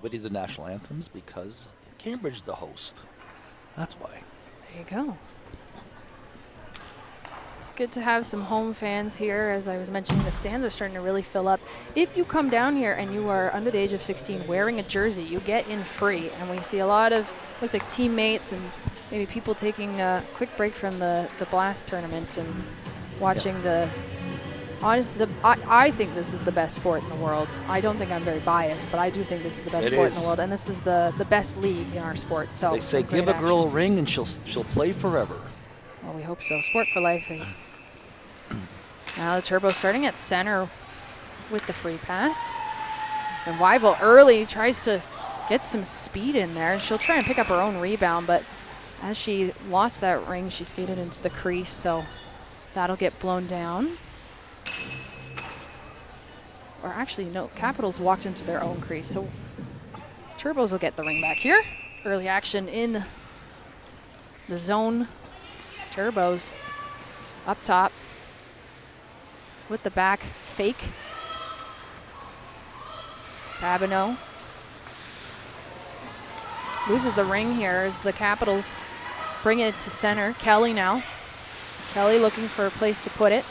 nobody the national anthems because Cambridge is the host. That's why. There you go. Good to have some home fans here. As I was mentioning, the stands are starting to really fill up. If you come down here and you are under the age of 16 wearing a jersey, you get in free. And we see a lot of, looks like teammates and maybe people taking a quick break from the Blast tournament and watching I think this is the best sport in the world. I don't think I'm very biased, but I do think this is the best sport in the world. And this is the best league in our sport. So they say give a girl a ring and she'll play forever. Well, we hope so. Sport for life. Now the Turbo starting at center with the free pass. And Wyville early tries to get some speed in there. She'll try and pick up her own rebound, but as she lost that ring, she skated into the crease, so that'll get blown down. Or actually, no, Capitals walked into their own crease, so Turbos will get the ring back here. Early action in the zone. Turbos up top with the back fake. Babineau loses the ring here as the Capitals bring it to center. Kelly now. Kelly looking for a place to put it.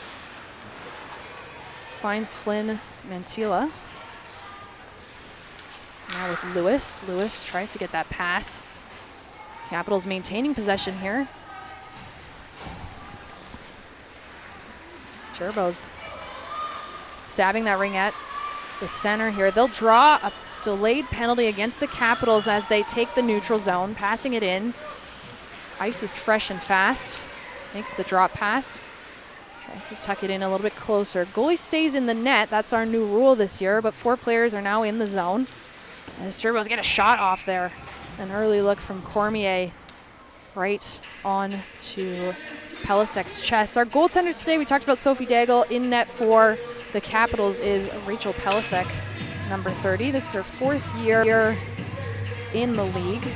Finds Flynn Mantilla. Now with Lewis. Lewis tries to get that pass. Capitals maintaining possession here. Turbos stabbing that ring at the center here. They'll draw a delayed penalty against the Capitals as they take the neutral zone, passing it in. Ice is fresh and fast. Makes the drop pass. Tries to tuck it in a little bit closer. Goalie stays in the net. That's our new rule this year, but 4 players are now in the zone. As Turbos get a shot off there. An early look from Cormier right on to Pelisek's chest. Our goaltender today, we talked about Sophie Daigle. In net for the Capitals is Rachel Pelisek, number 30. This is her 4th year in the league.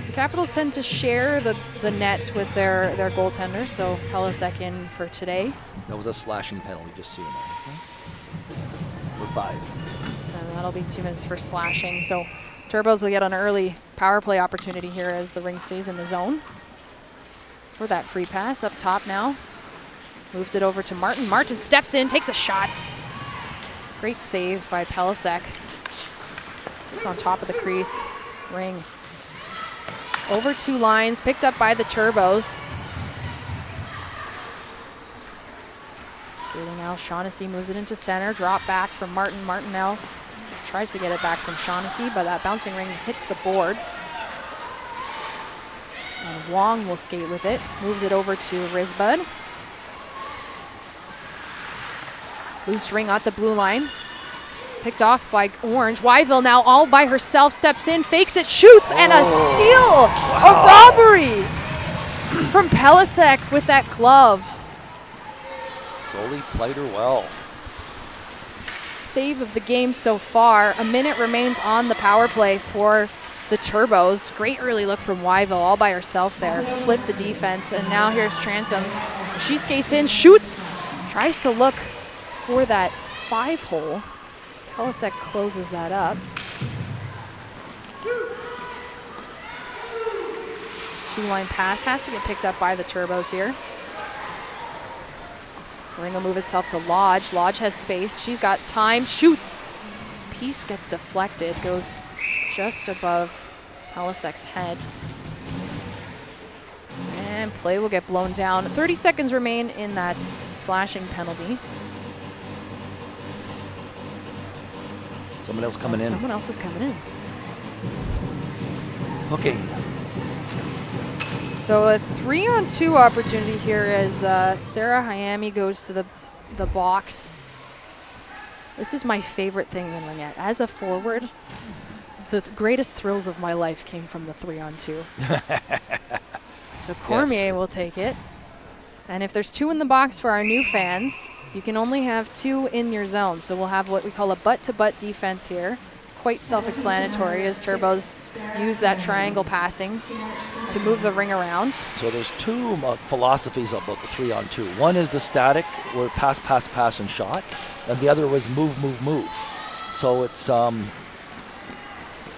The Capitals tend to share the net with their goaltenders, so Pelisek in for today. That was a slashing penalty, just so you know. For 5. And that'll be 2 minutes for slashing. So Turbos will get an early power play opportunity here as the ring stays in the zone. For that free pass up top now. Moves it over to Martin. Martin steps in, takes a shot. Great save by Pelisek. Just on top of the crease. Ring. Over 2 lines, picked up by the Turbos. Skating now, Shaughnessy moves it into center. Drop back from Martin. Martinell tries to get it back from Shaughnessy, but that bouncing ring hits the boards. And Wong will skate with it. Moves it over to Risbud. Loose ring at the blue line. Picked off by Orange. Wyville now all by herself, steps in, fakes it, shoots, and a steal! Wow. A robbery from Pelisek with that glove. Goalie played her well. Save of the game so far. A minute remains on the power play for the Turbos. Great early look from Wyville all by herself there. Flipped the defense, and now here's Transom. She skates in, shoots, tries to look for that 5-hole. Pelisek closes that up. 2-line pass has to get picked up by the Turbos here. Ring will move itself to Lodge. Lodge has space. She's got time. Shoots. Piece gets deflected. Goes just above Pelisek's head. And play will get blown down. 30 seconds remain in that slashing penalty. Someone else coming in. Someone else is coming in. Okay. So a 3-on-2 opportunity here as Sarah Hyami goes to the box. This is my favorite thing in Ringette. As a forward, the greatest thrills of my life came from the 3-on-2. So Cormier will take it. And if there's 2 in the box for our new fans, you can only have 2 in your zone. So we'll have what we call a butt-to-butt defense here. Quite self-explanatory as Turbos use that triangle passing to move the ring around. So there's 2 philosophies about the 3-on-2. One is the static, where pass, pass, pass, and shot. And the other was move, move, move. So it's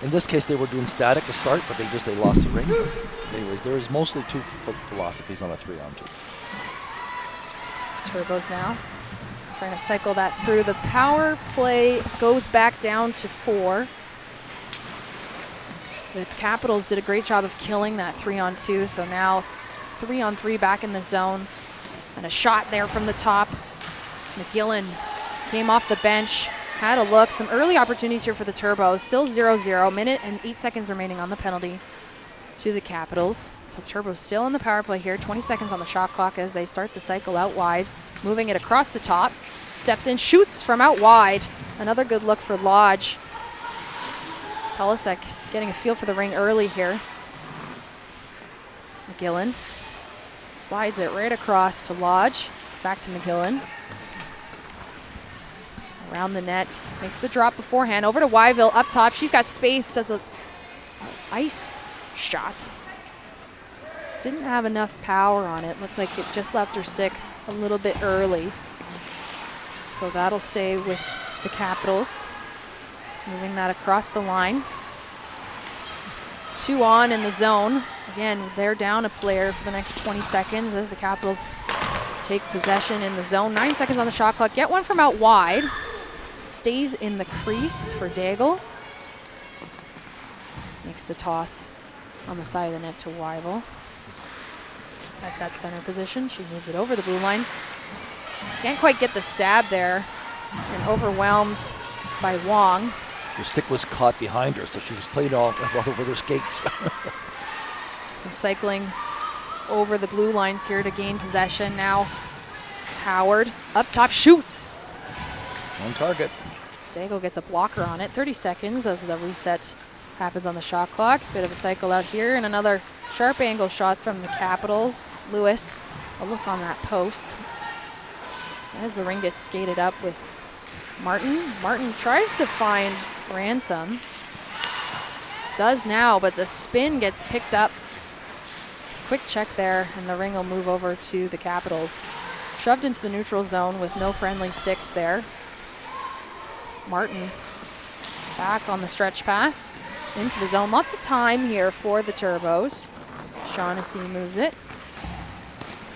In this case, they were doing static to start, but they lost the ring. Anyways, there is mostly two philosophies on a 3-on-2. Turbos now trying to cycle that through. The power play goes back down to 4. The Capitals did a great job of killing that 3-on-2, so now 3-on-3 back in the zone. And a shot there from the top. McGillen came off the bench, had a look. Some early opportunities here for the Turbos. Still 0-0, minute and 8 seconds remaining on the penalty to the Capitals. So Turbos still in the power play here. 20 seconds on the shot clock as they start the cycle out wide. Moving it across the top. Steps in, shoots from out wide. Another good look for Lodge. Pelisek getting a feel for the ring early here. McGillen slides it right across to Lodge. Back to McGillen. Around the net. Makes the drop beforehand. Over to Wyville up top. She's got space as a ice shot. Didn't have enough power on it. Looked like it just left her stick a little bit early. So that'll stay with the Capitals. Moving that across the line. 2 on in the zone. Again, they're down a player for the next 20 seconds as the Capitals take possession in the zone. 9 seconds on the shot clock. Get one from out wide. Stays in the crease for Daigle. Makes the toss on the side of the net to Wyville. At that center position, she moves it over the blue line. Can't quite get the stab there, and overwhelmed by Wong. Her stick was caught behind her, so she was played all over their skates. Some cycling over the blue lines here to gain possession. Now Howard up top shoots. On target. Daigle gets a blocker on it. 30 seconds as the reset happens on the shot clock. Bit of a cycle out here, and another sharp angle shot from the Capitals. Lewis, a look on that post. As the ring gets skated up with Martin. Martin tries to find Ransom. Does now, but the spin gets picked up. Quick check there, and the ring will move over to the Capitals. Shoved into the neutral zone with no friendly sticks there. Martin back on the stretch pass into the zone. Lots of time here for the Turbos. Shaughnessy moves it.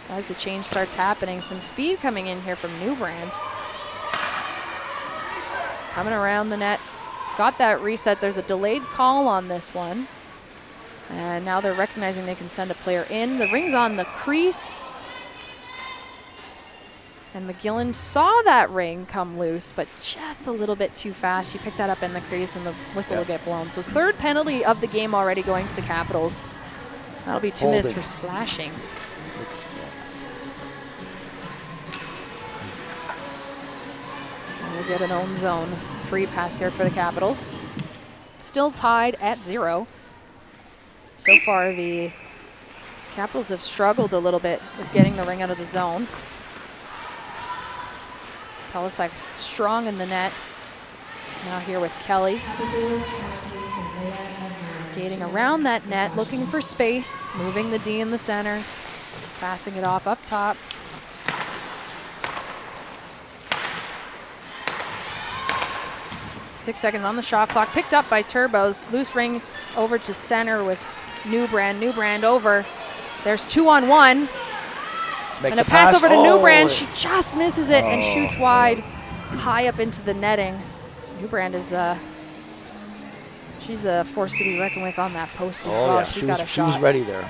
As the change starts happening, some speed coming in here from Newbrand. Coming around the net. Got that reset. There's a delayed call on this one. And now they're recognizing they can send a player in. The ring's on the crease. And McGillen saw that ring come loose, but just a little bit too fast. She picked that up in the crease, and the whistle will get blown. So 3rd penalty of the game already going to the Capitals. That'll be 2 minutes for slashing. And we'll get an own zone free pass here for the Capitals. Still tied at 0. So far, the Capitals have struggled a little bit with getting the ring out of the zone. Pelisek strong in the net. Now here with Kelly. Skating around that net, looking for space, moving the D in the center, passing it off up top. Six seconds on the shot clock, picked up by Turbos. Loose ring over to center with Newbrand. Newbrand over. There's 2-on-1. And a pass over to Newbrand. She just misses it and shoots wide, high up into the netting. Newbrand is she's a force to be reckoned with on that post as well. Yeah. She's got a shot. She was ready there.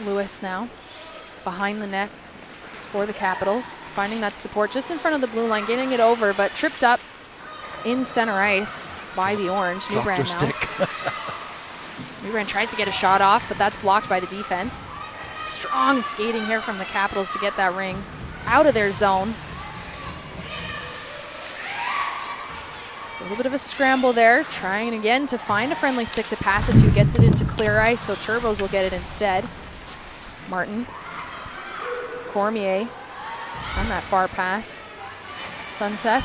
Lewis now behind the net for the Capitals, finding that support just in front of the blue line, getting it over, but tripped up in center ice by the Orange. Newbrand now. Newbrand tries to get a shot off, but that's blocked by the defense. Strong skating here from the Capitals to get that ring out of their zone. A little bit of a scramble there, trying again to find a friendly stick to pass it to, gets it into clear ice, so Turbos will get it instead. Martin, Cormier on that far pass. Sunseth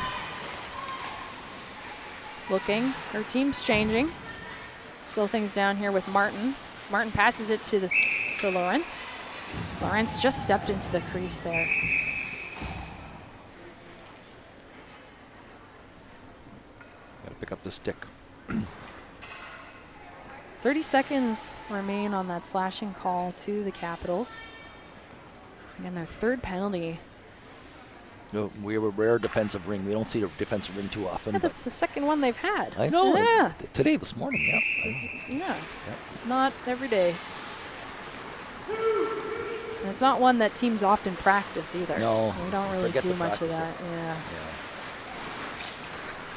looking, her team's changing. Slow things down here with Martin. Martin passes it to Lawrence. Lawrence just stepped into the crease there. pick up the stick. 30 seconds remain on that slashing call to the Capitals. Again, their third penalty. We have a rare defensive ring. We don't see a defensive ring too often. Yeah, that's the second one they've had. I know. Yeah. Today, this morning, Yeah. It's not every day. And it's not one that teams often practice either. No. We don't really do much of that. Yeah.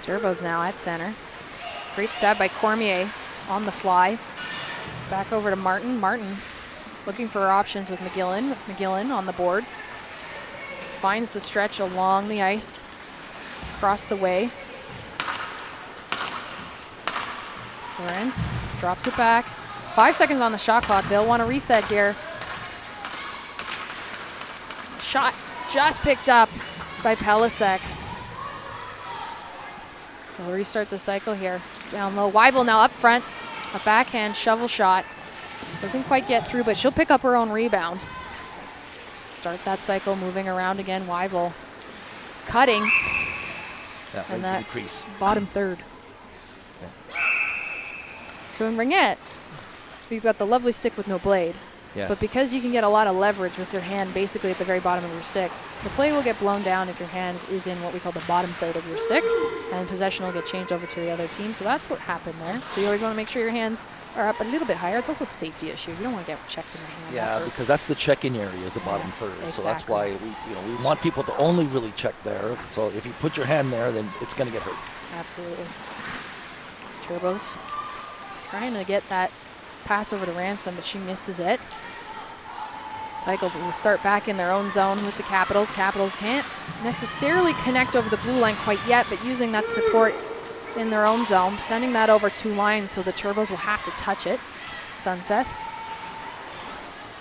Turbos now at center. Great stab by Cormier on the fly. Back over to Martin. Martin looking for options with McGillen. McGillen on the boards. Finds the stretch along the ice. Across the way. Lawrence drops it back. 5 seconds on the shot clock. They'll want to reset here. Shot just picked up by Pelisek. We'll restart the cycle here. Down low. Weibel now up front. A backhand shovel shot. Doesn't quite get through, but she'll pick up her own rebound. Start that cycle, moving around again. Weibel cutting. Yeah, and right that to the crease. Bottom third. So in Ringette, we've got the lovely stick with no blade. Yes. But because you can get a lot of leverage with your hand basically at the very bottom of your stick, the play will get blown down if your hand is in what we call the bottom third of your stick, and possession will get changed over to the other team. So that's what happened there. So you always want to make sure your hands are up a little bit higher. It's also a safety issue. You don't want to get checked in the hand. Yeah, because that's the check-in area is the bottom third. Exactly. So that's why we want people to only really check there. So if you put your hand there, then it's going to get hurt. Absolutely. Turbos trying to get that pass over to Ransom, but she misses it. Cycle will start back in their own zone with the Capitals. Capitals can't necessarily connect over the blue line quite yet, but using that support in their own zone, sending that over 2 lines, so the Turbos will have to touch it. Sunseth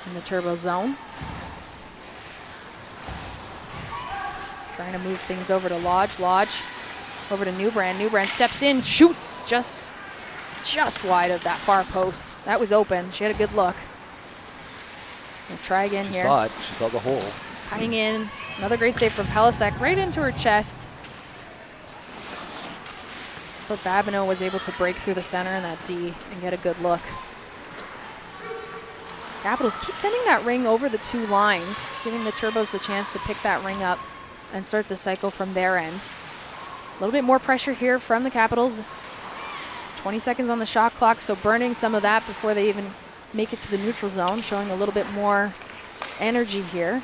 in the Turbo zone. Trying to move things over to Lodge. Lodge over to Newbrand. Newbrand steps in, shoots just wide of that far post. That was open. She had a good look. We'll try again here. She saw it. She saw the hole. Cutting in. Another great save from Pelisek right into her chest. But Babineau was able to break through the center in that D and get a good look. Capitals keep sending that ring over the 2 lines, giving the Turbos the chance to pick that ring up and start the cycle from their end. A little bit more pressure here from the Capitals. 20 seconds on the shot clock, so burning some of that before they even make it to the neutral zone, showing a little bit more energy here.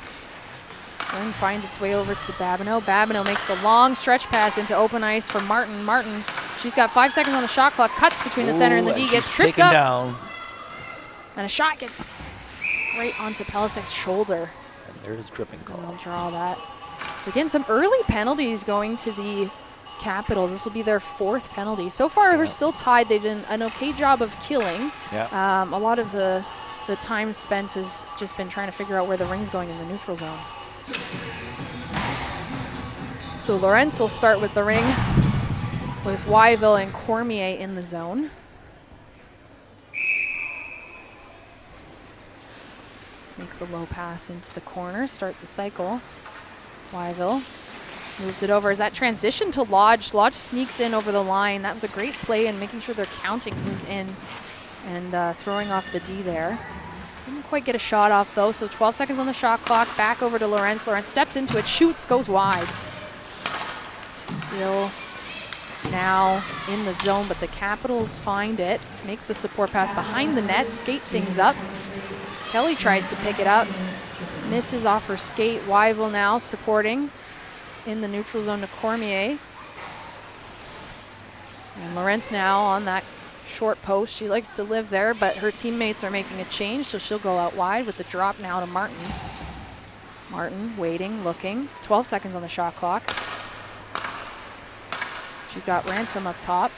Ring finds its way over to Babineau. Babineau makes the long stretch pass into open ice for Martin. Martin, she's got 5 seconds on the shot clock, cuts between the center and the D, gets tripped up. Down. And a shot gets right onto Pelisek's shoulder. And there's tripping call. And I'll draw that. So again, some early penalties going to the Capitals. This will be their 4th penalty. So far, we're still tied. They've done an okay job of killing. Yeah. A lot of the time spent has just been trying to figure out where the ring's going in the neutral zone. So Lawrence will start with the ring with Weiville and Cormier in the zone. Make the low pass into the corner, start the cycle. Weiville moves it over. Is that transition to Lodge? Lodge sneaks in over the line. That was a great play in making sure they're counting who's in and throwing off the D there. Didn't quite get a shot off though, so 12 seconds on the shot clock. Back over to Lawrence. Lawrence steps into it, shoots, goes wide. Still now in the zone, but the Capitals find it, make the support pass behind the net, skate things up. Kelly tries to pick it up, misses off her skate. Weiville now supporting in the neutral zone to Cormier. And Lawrence now on that short post. She likes to live there, but her teammates are making a change, so she'll go out wide with the drop now to Martin. Martin waiting, looking. 12 seconds on the shot clock. She's got Ransom up top.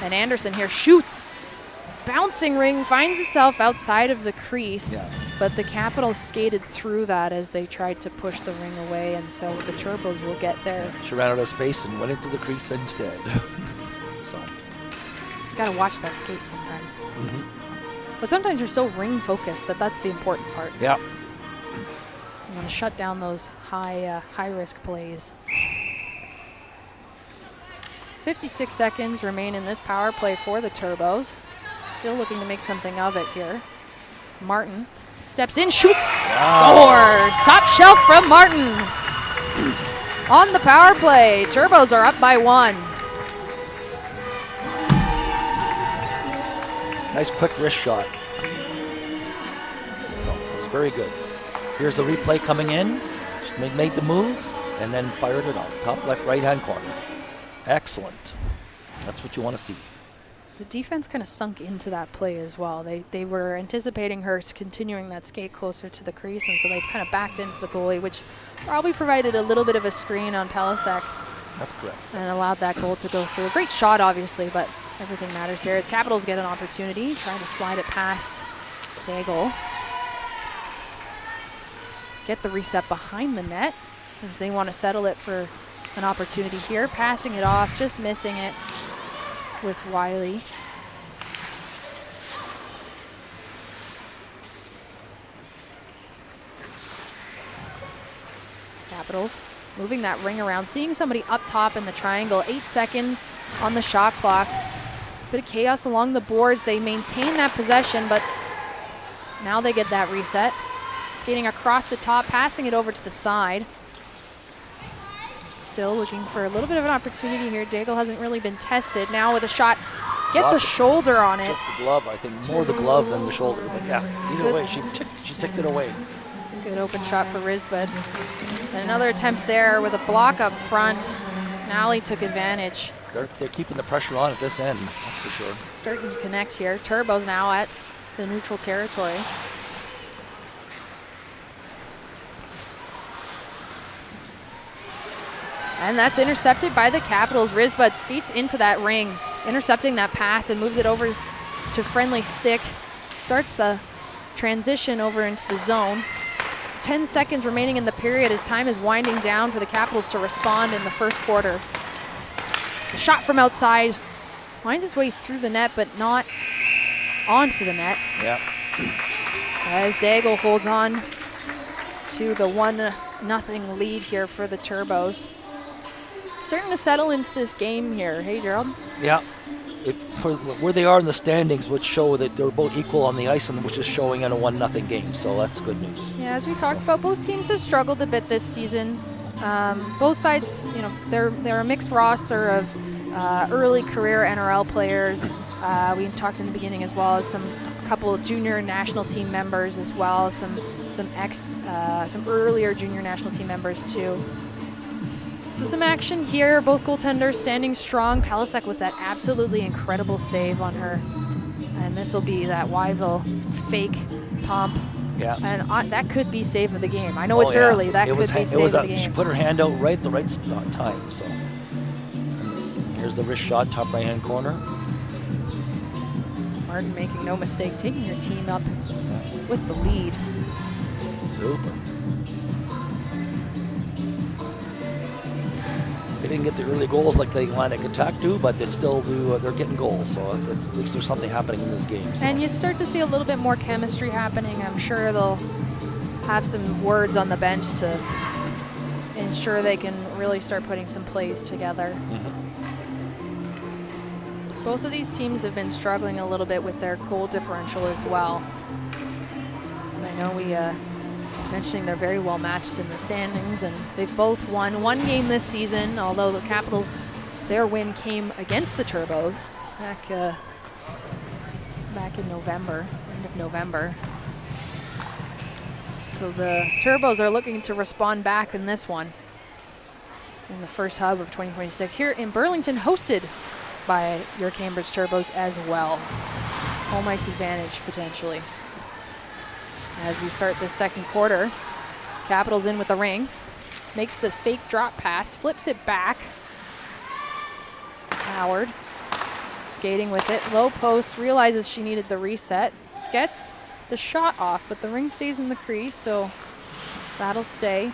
And Anderson here shoots. Bouncing ring finds itself outside of the crease, but the Capitals skated through that as they tried to push the ring away, and so the Turbos will get there. She ran out of space and went into the crease instead. So you gotta watch that skate sometimes. But sometimes you're so ring focused that's the important part. Yeah. You want to shut down those high risk plays. 56 seconds remain in this power play for the Turbos. Still looking to make something of it here. Martin steps in, shoots, scores! Top shelf from Martin. On the power play, Turbos are up by 1. Nice quick wrist shot. So it was very good. Here's the replay coming in. She made the move and then fired it out. Top left, right-hand corner. Excellent. That's what you want to see. The defense kind of sunk into that play as well. They were anticipating her continuing that skate closer to the crease, and so they kind of backed into the goalie, which probably provided a little bit of a screen on Pelisek. That's correct. And allowed that goal to go through. A great shot, obviously, but everything matters here as Capitals get an opportunity, trying to slide it past Daigle. Get the reset behind the net as they want to settle it for an opportunity here. Passing it off, just missing it with Wiley. Capitals moving that ring around, seeing somebody up top in the triangle. 8 seconds on the shot clock. Bit of chaos along the boards. They maintain that possession, but now they get that reset. Skating across the top, passing it over to the side. Still looking for a little bit of an opportunity here. Daigle hasn't really been tested. Now with a shot, gets a shoulder on it. Took the glove, I think, more the glove than the shoulder. But yeah, either way, she ticked it away. Good open shot for Risbud. And another attempt there with a block up front. Nally took advantage. They're keeping the pressure on at this end, that's for sure. Starting to connect here. Turbos now at the neutral territory. And that's intercepted by the Capitals. Risbud skates into that ring, intercepting that pass and moves it over to friendly stick. Starts the transition over into the zone. 10 seconds remaining in the period as time is winding down for the Capitals to respond in the first quarter. The shot from outside finds its way through the net, but not onto the net. Yeah. As Daigle holds on to the 1-0 lead here for the Turbos. Starting to settle into this game here. Hey, Gerald? Yeah. For where they are in the standings would show that they're both equal on the ice, and which is showing in a 1-0 game, so that's good news. Yeah, as we talked about, both teams have struggled a bit this season. Both sides, you know, they're a mixed roster of early career NRL players. We talked in the beginning as well as a couple of junior national team members as well, some earlier junior national team members too. So some action here, both goaltenders standing strong. Pelisek with that absolutely incredible save on her. And this will be that Wyville fake pump. Yeah. And that could be save of the game. I know it's early. That could be save of the game. She put her hand out right at the right time. So and here's the wrist shot, top right-hand corner. Martin making no mistake, taking her team up with the lead. Super. They didn't get the early goals like the Atlantic Attack do, but they still do. They're getting goals, so at least there's something happening in this game. So. And you start to see a little bit more chemistry happening. I'm sure they'll have some words on the bench to ensure they can really start putting some plays together. Mm-hmm. Both of these teams have been struggling a little bit with their goal differential as well. And I know we mentioning they're very well matched in the standings, and they've both won one game this season, although the Capitals, their win came against the Turbos back in November, end of November. So the Turbos are looking to respond back in this one in the first hub of 2026 here in Burlington, hosted by your Cambridge Turbos as well. Home ice advantage potentially. As we start this second quarter, Capitals in with the ring, makes the fake drop pass, flips it back. Howard skating with it, low post, realizes she needed the reset, gets the shot off, but the ring stays in the crease, so that'll stay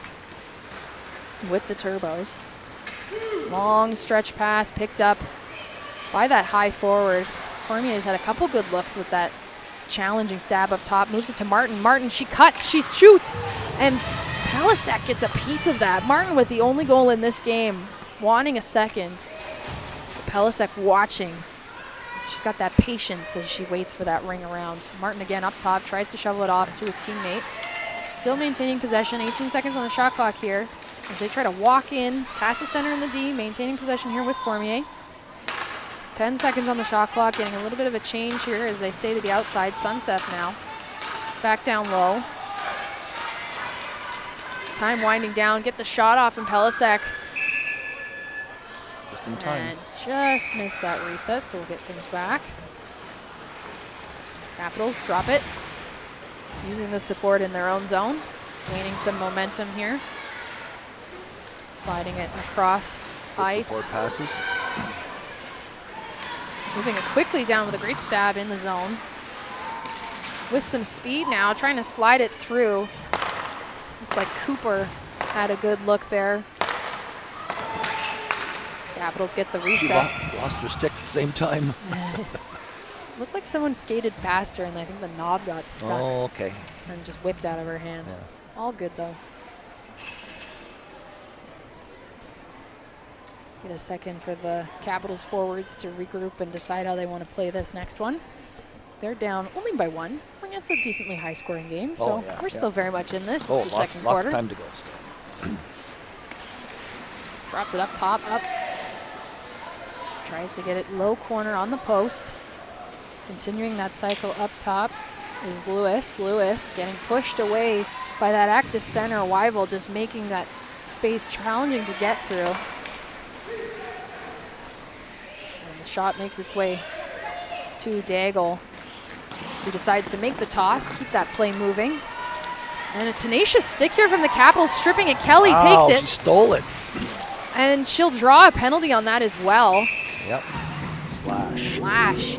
with the Turbos. Long stretch pass picked up by that high forward. Cormier's had a couple good looks with that challenging stab up top, moves it to Martin. Martin, she cuts, she shoots, and Pelisek gets a piece of that. Martin with the only goal in this game, wanting a second. Pelisek watching. She's got that patience as she waits for that ring around. Martin again up top, tries to shovel it off to a teammate. Still maintaining possession, 18 seconds on the shot clock here as they try to walk in, past the center in the D, maintaining possession here with Cormier. 10 seconds on the shot clock, getting a little bit of a change here as they stay to the outside. Sunseth now, back down low. Time winding down, get the shot off, and Pelisek. Just in time. And just missed that reset, so we'll get things back. Capitals drop it. Using the support in their own zone. Gaining some momentum here. Sliding it across ice. Support passes. Moving it quickly down with a great stab in the zone. With some speed now, trying to slide it through. Looked like Cooper had a good look there. Capitals get the reset. She lost her stick at the same time. Looked like someone skated past her, and I think the knob got stuck. Oh, okay. And just whipped out of her hand. Yeah. All good, though. Get a second for the Capitals forwards to regroup and decide how they want to play this next one. They're down only by 1. It's a decently high-scoring game, so we're still very much in this. This is the second quarter. Lots of time to go still. Drops it up top, up. Tries to get it low corner on the post. Continuing that cycle up top is Lewis. Lewis getting pushed away by that active center. Wyville just making that space challenging to get through. And the shot makes its way to Daigle, who decides to make the toss, keep that play moving. And a tenacious stick here from the Capitals, stripping it. Kelly takes it. She stole it. And she'll draw a penalty on that as well. Yep. Slash.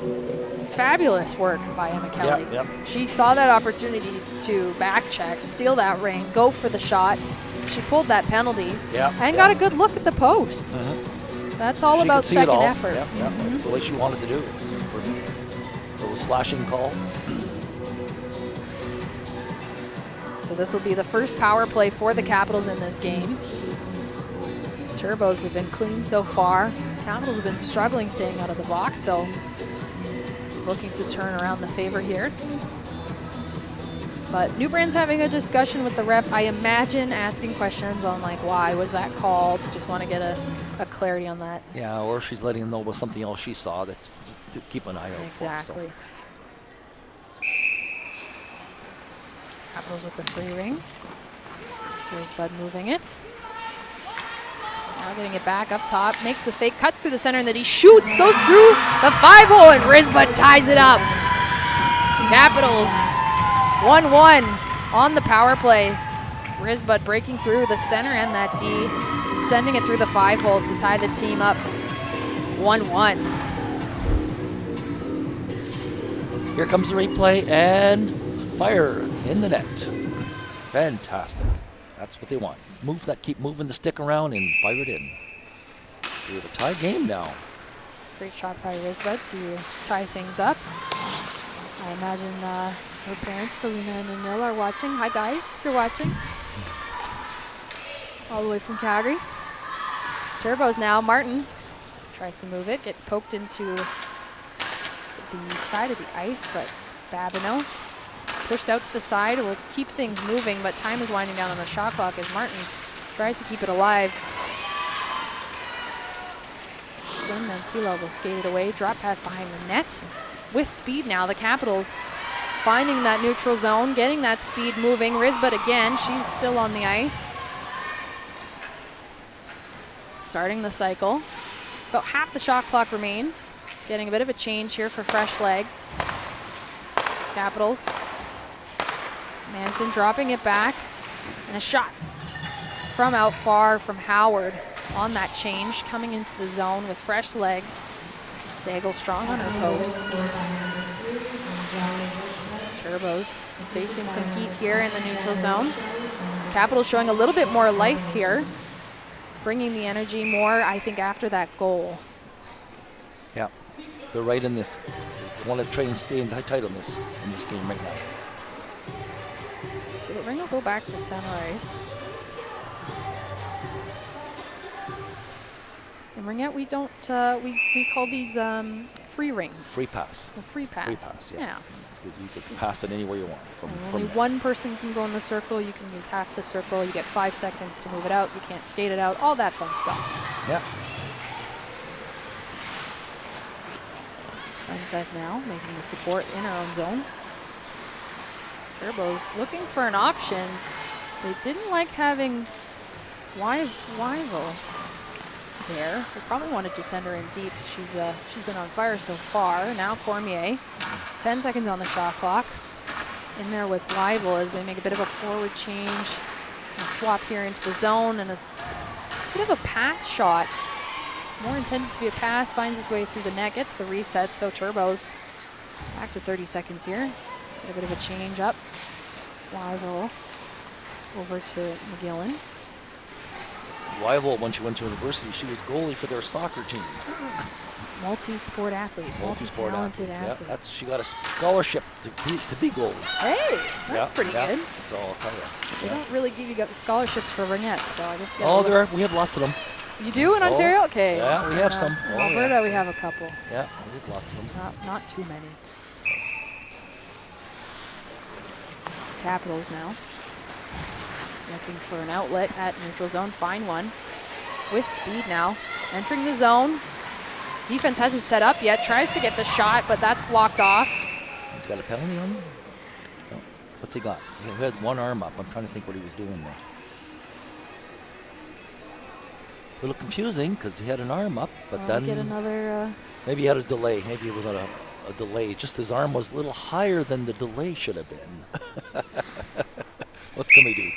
Fabulous work by Emma Kelly. Yep. She saw that opportunity to back check, steal that ring, go for the shot. She pulled that penalty and got a good look at the post. That's all about second effort. That's the way she wanted to do it. So a slashing call. So this will be the first power play for the Capitals in this game. Turbos have been clean so far. Capitals have been struggling staying out of the box, so looking to turn around the favor here. But New Brand's having a discussion with the ref. I imagine asking questions on like, why was that called? Just want to get a clarity on that. Yeah, or she's letting them know about something else she saw that to keep an eye out Exactly. for. So. Capitals with the free ring. Here's Bud moving it. Now getting it back up top, makes the fake, cuts through the center, and then he shoots, goes through the 5-hole, and Risbud ties it up. Capitals 1-1 on the power play. Risbud breaking through the center and that D, sending it through the 5-hole to tie the team up 1-1. Here comes the replay, and fire in the net. Fantastic. That's what they want. Move that, keep moving the stick around and fire it in. We have a tie game now. Great shot by Risbud to tie things up. I imagine her parents, Selena and Anil, are watching. Hi guys, if you're watching. All the way from Calgary. Turbos now. Martin tries to move it, gets poked into the side of the ice, but Babineau pushed out to the side. Will keep things moving, but time is winding down on the shot clock as Martin tries to keep it alive. Flynn Mantilo will skate it away. Drop pass behind the net. With speed now, the Capitals finding that neutral zone, getting that speed moving. Risbud again, she's still on the ice. Starting the cycle. About half the shot clock remains. Getting a bit of a change here for fresh legs. Capitals. Manson dropping it back, and a shot from out far from Howard on that change, coming into the zone with fresh legs. Daigle strong on her post. Turbos facing some heat here in the neutral zone. Capitals showing a little bit more life here, bringing the energy more, I think, after that goal. Yeah, they're right in this. Want to try and stay tight on this in this game right now. So the ring will go back to center ice. In Ringette, we don't, we call these free rings. Free pass. A free pass. Free pass, yeah. Yeah. It's good. You can pass it anywhere you want. From Only there. one person can go in the circle. You can use half the circle. You get 5 seconds to move it out. You can't skate it out. All that fun stuff. Yeah. Sunset now making the support in her own zone. Turbos looking for an option. They didn't like having Wyvil there. They probably wanted to send her in deep. She's been on fire so far. Now Cormier, 10 seconds on the shot clock. In there with Wyvil as they make a bit of a forward change. A swap here into the zone and a bit of a pass shot. More intended to be a pass, finds its way through the net, gets the reset, so Turbos back to 30 seconds here. Get a bit of a change up. Wyvil over to McGillen. Wyvil, when she went to university, she was goalie for their soccer team. Multi-sport athletes, Multi-sport multi-talented athlete. athletes. Yeah, she got a scholarship to be goalie. Hey, that's pretty good. So I'll tell you. They don't really give you scholarships for Ringette, so I guess you We have lots of them. You do in Ontario? Okay. Yeah, we have some. In Alberta, we have a couple. Yeah, we have lots of them. Not too many. Capitals now. Looking for an outlet at neutral zone. Find one. With speed now. Entering the zone. Defense hasn't set up yet. Tries to get the shot, but that's blocked off. He's got a penalty on him? No. What's he got? He had one arm up. I'm trying to think what he was doing there. A little confusing because he had an arm up, but then get another. Maybe he had a delay. Maybe it was on a delay. Just his arm was a little higher than the delay should have been. What can we do?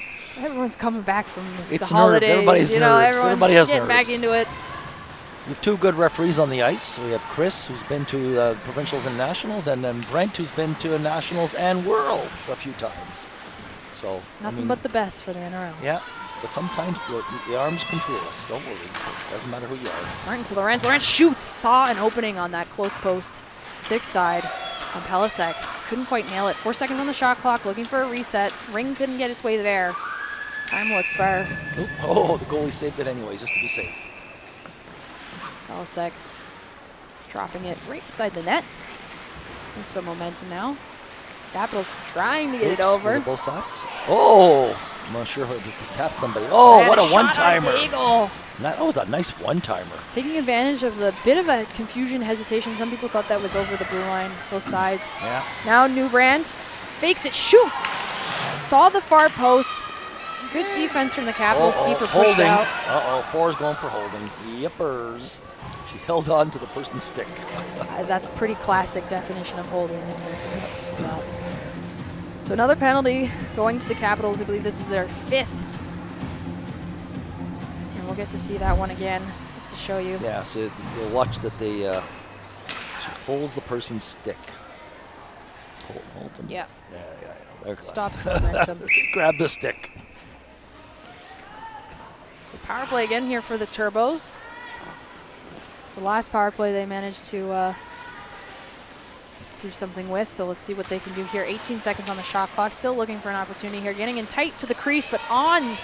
Everyone's coming back from the It's holidays. nerves. Everybody's nerves. Everyone's Everybody has getting back nerves. into it. We have two good referees on the ice. We have Chris, who's been to provincials and nationals, and then Brent, who's been to nationals and worlds a few times. So Nothing but the best for the NRL. Yeah, but sometimes the arms can fool us. Don't worry. It doesn't matter who you are. Martin to Lawrence. Lawrence shoots. Saw an opening on that close post. Stick side on Pelisek. Couldn't quite nail it. 4 seconds on the shot clock. Looking for a reset. Ring couldn't get its way there. Time will expire. Oh, the goalie saved it anyways, just to be safe. Pelisek dropping it right inside the net. There's some momentum now. Capitals trying to get it over. Was it both sides? Oh, I'm not sure if he tapped somebody. Oh, And what a shot on one-timer. Daigle. That was a nice one-timer. Taking advantage of the bit of a confusion, hesitation. Some people thought that was over the blue line, both sides. Yeah. Now Newbrand fakes it, shoots. Saw the far post. Good defense from the Capitals to keep her pushed holding. out. Uh-oh, 4 is going for holding. Yippers. She held on to the person's stick. That's pretty classic definition of holding, isn't it? Yeah. So another penalty going to the Capitals. I believe this is their 5th. And we'll get to see that one again, just to show you. Yeah, so you'll watch that she holds the person's stick. Hold them. Yeah. There Stops momentum. Grab the stick. So power play again here for the Turbos. The last power play they managed to do something with, so let's see what they can do here. 18 seconds on the shot clock, still looking for an opportunity here, getting in tight to the crease, but on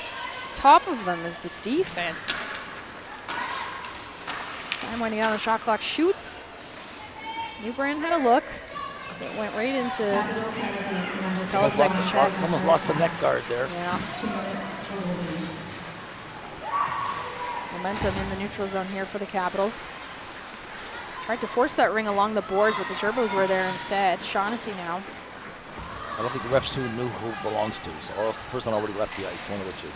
top of them is the defense. Time winding down the shot clock, shoots. Newbrand had a look. It went right into Pelisek's chest. Someone's lost the neck guard there. Yeah. Momentum in the neutral zone here for the Capitals. Tried to force that ring along the boards, but the Turbos were there instead. Shaughnessy now. I don't think the refs knew who it belongs to, so or else the person already left the ice, one of the two.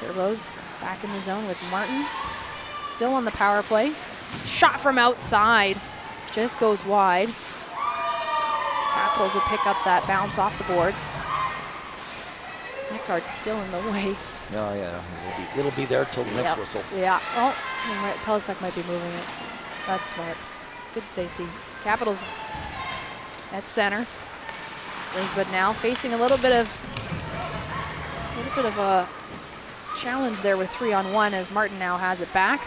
Turbos back in the zone with Martin. Still on the power play. Shot from outside. Just goes wide. Capitals will pick up that bounce off the boards. Neck guard's still in the way. No, yeah, it'll be there till the next whistle. Yeah. Oh, Pelisek might be moving it. That's smart. Good safety. Capitals at center. Brisbane now facing a little bit of a challenge there with 3-on-1 as Martin now has it back.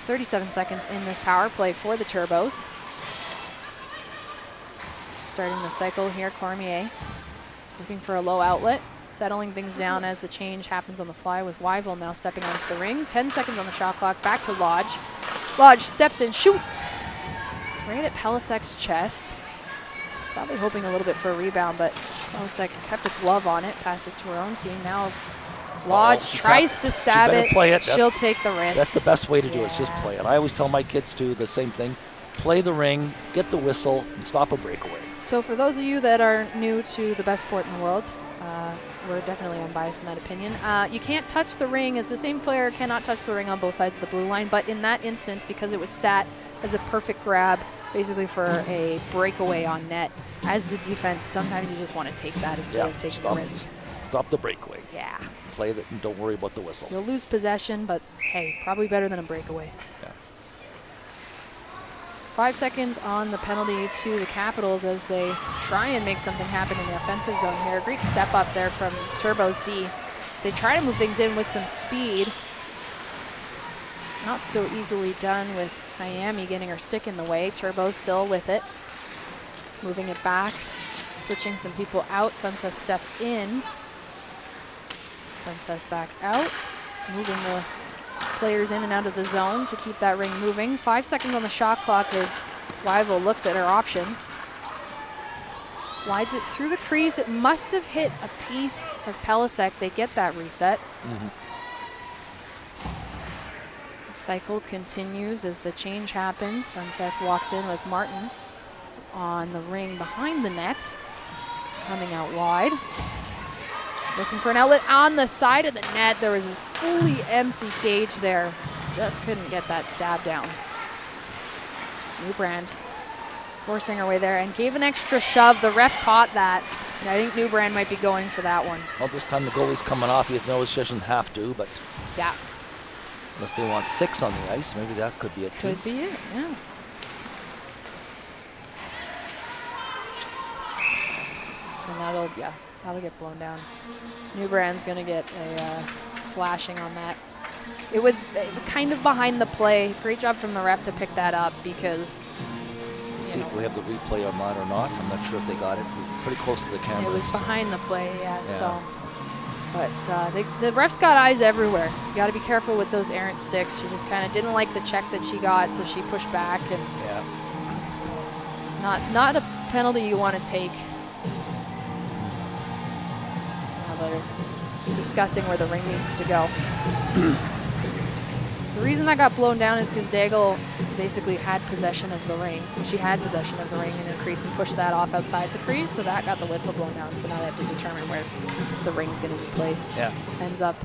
37 seconds in this power play for the Turbos. Starting the cycle here, Cormier looking for a low outlet. settling things down as the change happens on the fly with Wyville now stepping onto the ring. 10 seconds on the shot clock. Back to Lodge. Lodge steps in, shoots right at Pelisek's chest. He's probably hoping a little bit for a rebound, but Pelisek kept a glove on it, passed it to her own team. Now Lodge tries to stab it. Play it. She'll take the risk. That's the best way to do it, is just play it. I always tell my kids to the same thing. Play the ring, get the whistle, and stop a breakaway. So for those of you that are new to the best sport in the world, we're definitely unbiased in that opinion. You can't touch the ring, as the same player cannot touch the ring on both sides of the blue line, but in that instance, because it was sat as a perfect grab, basically for a breakaway on net, as the defense, sometimes you just want to take that instead of taking the risk. Stop the breakaway. Yeah. Play it and don't worry about the whistle. You'll lose possession, but hey, probably better than a breakaway. Yeah. 5 seconds on the penalty to the Capitals as they try and make something happen in the offensive zone here. Great step up there from Turbo's D. They try to move things in with some speed. Not so easily done with Miami getting her stick in the way. Turbo's still with it. Moving it back, switching some people out. Sunseth steps in. Sunseth back out, moving the players in and out of the zone to keep that ring moving. 5 seconds on the shot clock as Wyville looks at her options. Slides it through the crease. It must have hit a piece of Pelisek. They get that reset. The cycle continues as the change happens. Sunseth walks in with Martin on the ring behind the net, coming out wide. Looking for an outlet on the side of the net. There was a fully empty cage there. Just couldn't get that stab down. Newbrand forcing her way there and gave an extra shove. The ref caught that. And I think Newbrand might be going for that one. Well, this time the goalie's coming off. He knows she doesn't have to, but yeah. Unless they want 6 on the ice, maybe that could be it too. Could be it, yeah. And that'll get blown down. Newbrand's gonna get a slashing on that. It was kind of behind the play. Great job from the ref to pick that up because. See if we have the replay online or not. I'm not sure if they got it. It was pretty close to the camera. It was behind the play, yeah. So, but the ref's got eyes everywhere. You got to be careful with those errant sticks. She just kind of didn't like the check that she got, so she pushed back and. Not a penalty you want to take. They're discussing where the ring needs to go. The reason that got blown down is because Daigle basically had possession of the ring. She had possession of the ring in her crease and pushed that off outside the crease, so that got the whistle blown down. So now they have to determine where the ring's going to be placed. Yeah. Ends up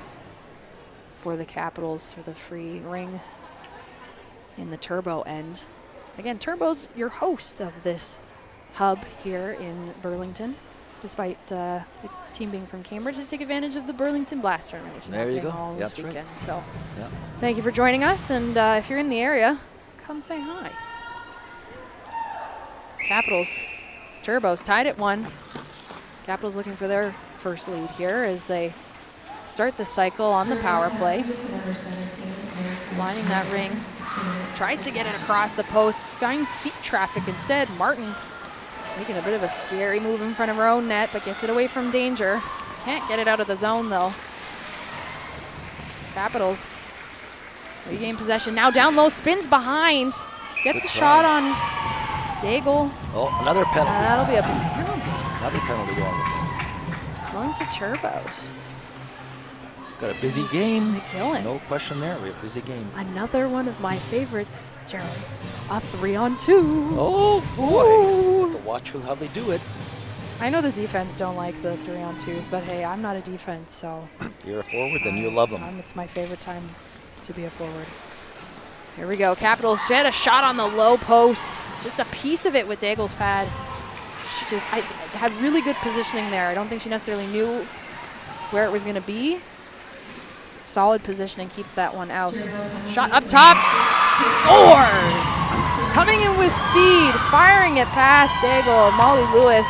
for the Capitals for the free ring in the Turbo end. Again, Turbo's your host of this hub here in Burlington, despite the team being from Cambridge, to take advantage of the Burlington Blast tournament, which is happening all this weekend. Right. So thank you for joining us, and if you're in the area, come say hi. Capitals, Turbos tied at 1. Capitals looking for their first lead here as they start the cycle on the power play. Sliding that ring, tries to get it across the post, finds feet traffic instead. Martin making a bit of a scary move in front of her own net, but gets it away from danger. Can't get it out of the zone, though. Capitals regain possession. Now down low, spins behind. Gets a shot on Daigle. Oh, another penalty. That'll be a penalty. Another penalty going to Turbos. Got a busy game. They kill it. No question there. We have a busy game. Another one of my favorites, Jeremy. A 3-on-2. Oh, boy. Have to watch how they do it. I know the defense don't like the 3-on-2s, but hey, I'm not a defense, so. You're a forward, then you love them. It's my favorite time to be a forward. Here we go. Capitals. She had a shot on the low post. Just a piece of it with Daigle's pad. She I had really good positioning there. I don't think she necessarily knew where it was going to be. Solid positioning keeps that one out. Shot up top. Scores! Coming in with speed. Firing it past Daigle. Molly Lewis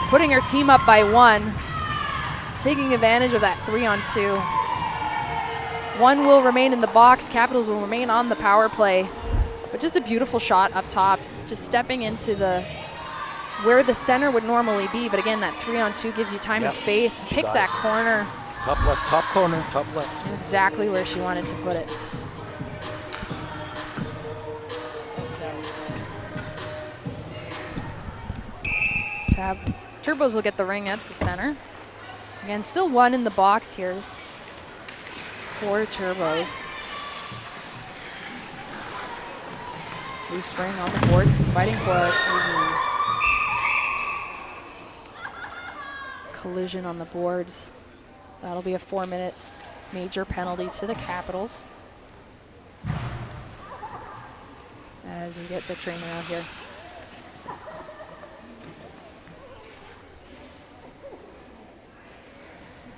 putting her team up by 1. Taking advantage of that 3-on-2. 1 will remain in the box. Capitals will remain on the power play. But just a beautiful shot up top. Just stepping into the where the center would normally be, but again, that 3-on-2 gives you time and space. Pick that corner. Top left, top corner, top left. Knew exactly where she wanted to put it. Tab. Turbos will get the ring at the center. Again, still one in the box here for Turbos. Loose ring on the boards, fighting for it. Collision on the boards. That'll be a 4-minute major penalty to the Capitals as we get the trainer out here.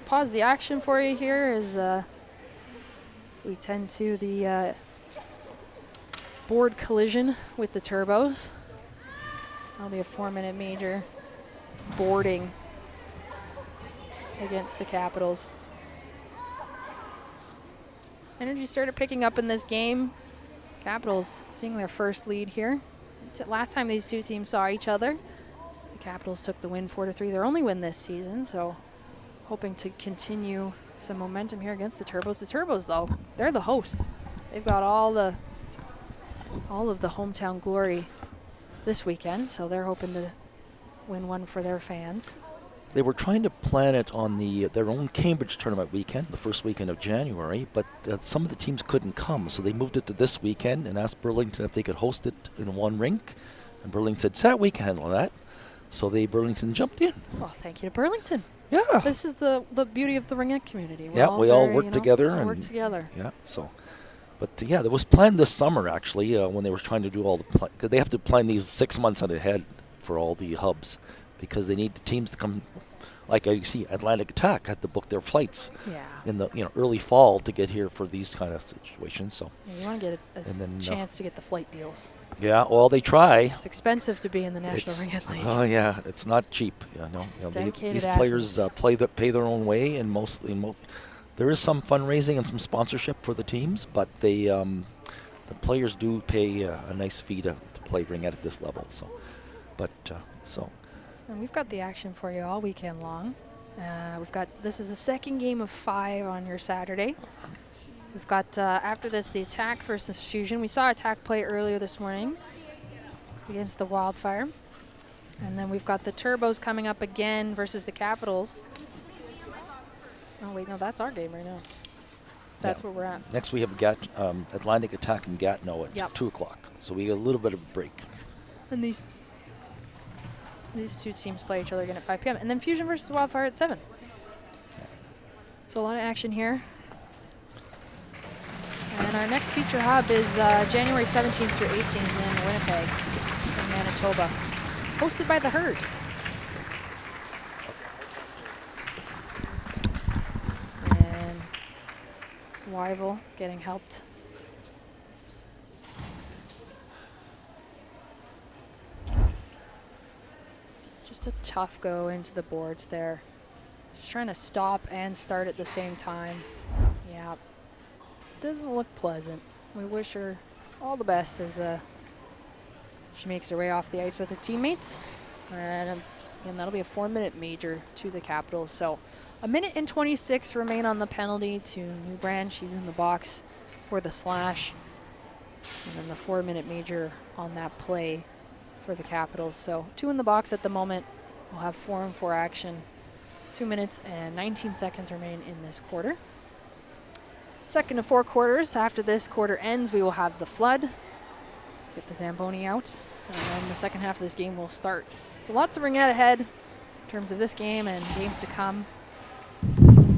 Pause the action for you here as we tend to the board collision with the Turbos. That'll be a 4-minute major boarding against the Capitals. Energy started picking up in this game. Capitals seeing their first lead here. Last time these two teams saw each other, the Capitals took the win 4-3, their only win this season, so hoping to continue some momentum here against the Turbos. The Turbos, though, they're the hosts. They've got all of the hometown glory this weekend, so they're hoping to win one for their fans. They were trying to plan it on their own Cambridge tournament weekend, the first weekend of January, but some of the teams couldn't come, so they moved it to this weekend and asked Burlington if they could host it in one rink. And Burlington said, we can handle that. So Burlington jumped in. Well, thank you to Burlington. Yeah. This is the beauty of the Ringette community. We all work together. Yeah, so. But yeah, it was planned this summer, actually, when they were trying to do all the because they have to plan these 6 months out ahead for all the hubs, because they need the teams to come. Like you see, Atlantic Attack had to book their flights in the early fall to get here for these kind of situations. So you want to get a chance to get the flight deals. Yeah, well, they try. It's expensive to be in the National Ringette League. Oh yeah, it's not cheap. These players pay their own way, and mostly there is some fundraising and some sponsorship for the teams, but the players do pay a nice fee to play Ringette at this level. So, And we've got the action for you all weekend long. This is the second game of 5 on your Saturday. We've got, after this, the Attack versus Fusion. We saw Attack play earlier this morning against the Wildfire. And then we've got the Turbos coming up again versus the Capitals. Oh, wait, no, that's our game right now. That's where we're at. Next we have Atlantic Attack and Gatineau at 2 o'clock. So we get a little bit of a break. And these two teams play each other again at 5 p.m. And then Fusion versus Wildfire at 7. So a lot of action here. And our next feature hub is January 17th through 18th in Winnipeg, in Manitoba, hosted by the Herd. And Wyville getting helped. Just a tough go into the boards there. Just trying to stop and start at the same time. Yeah. Doesn't look pleasant. We wish her all the best as she makes her way off the ice with her teammates. And again, that'll be a 4-minute major to the Capitals. So 1:26 remain on the penalty to New Brand. She's in the box for the slash. And then the 4-minute major on that play for the Capitals. So 2 in the box at the moment. We'll have 4-on-4 action. 2 minutes and 19 seconds remain in this quarter. Second of 4 quarters. After this quarter ends, we will have the flood. Get the Zamboni out. And then the second half of this game will start. So lots of Ringette ahead in terms of this game and games to come.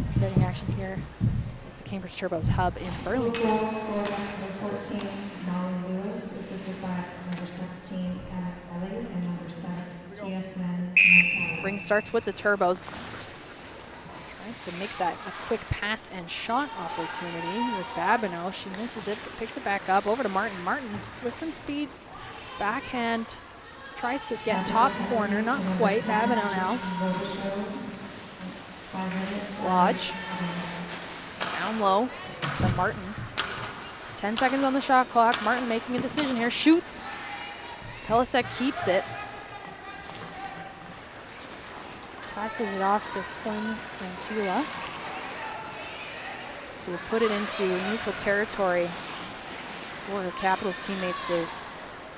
Exciting action here at the Cambridge Turbos hub in Burlington. Number 14, Molly Lewis, assisted by number 17, Emma Elliott, and number 7, Tia Flynn. Ring starts with the Turbos. Tries to make that a quick pass and shot opportunity with Babineau. She misses it, but picks it back up over to Martin. Martin with some speed, backhand, tries to get top corner, not quite. Babineau now. Lodge, down low to Martin. 10 seconds on the shot clock. Martin making a decision here, shoots. Pelisek keeps it. Passes it off to Flynn Mantila, who will put it into neutral territory for her Capitals teammates to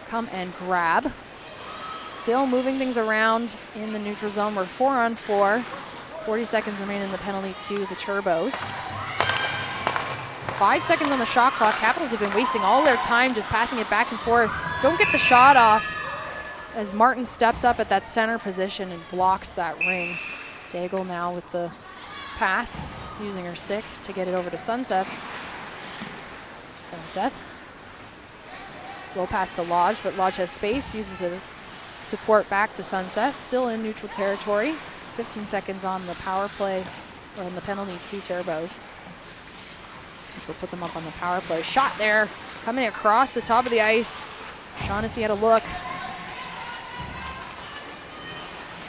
come and grab. Still moving things around in the neutral zone. We're 4-on-4. 40 seconds remain in the penalty to the Turbos. 5 seconds on the shot clock. Capitals have been wasting all their time just passing it back and forth. Don't get the shot off as Martin steps up at that center position and blocks that ring. Daigle now with the pass, using her stick to get it over to Sunseth. Sunseth. Slow pass to Lodge, but Lodge has space, uses a support back to Sunseth, still in neutral territory. 15 seconds on the power play, or in the penalty to Turbos, which will put them up on the power play. Shot there, coming across the top of the ice. Shaughnessy had a look.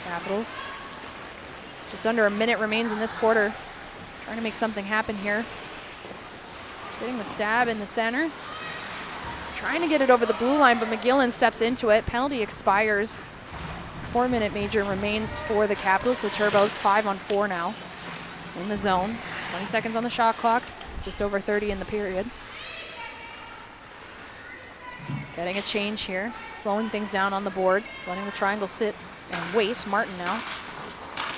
Capitals. Just under a minute remains in this quarter. Trying to make something happen here. Getting the stab in the center. Trying to get it over the blue line, but McGillen steps into it. Penalty expires. 4-minute major remains for the Capitals, so Turbos 5-on-4 now in the zone. 20 seconds on the shot clock, just over 30 in the period. Getting a change here, slowing things down on the boards, letting the triangle sit and wait. Martin now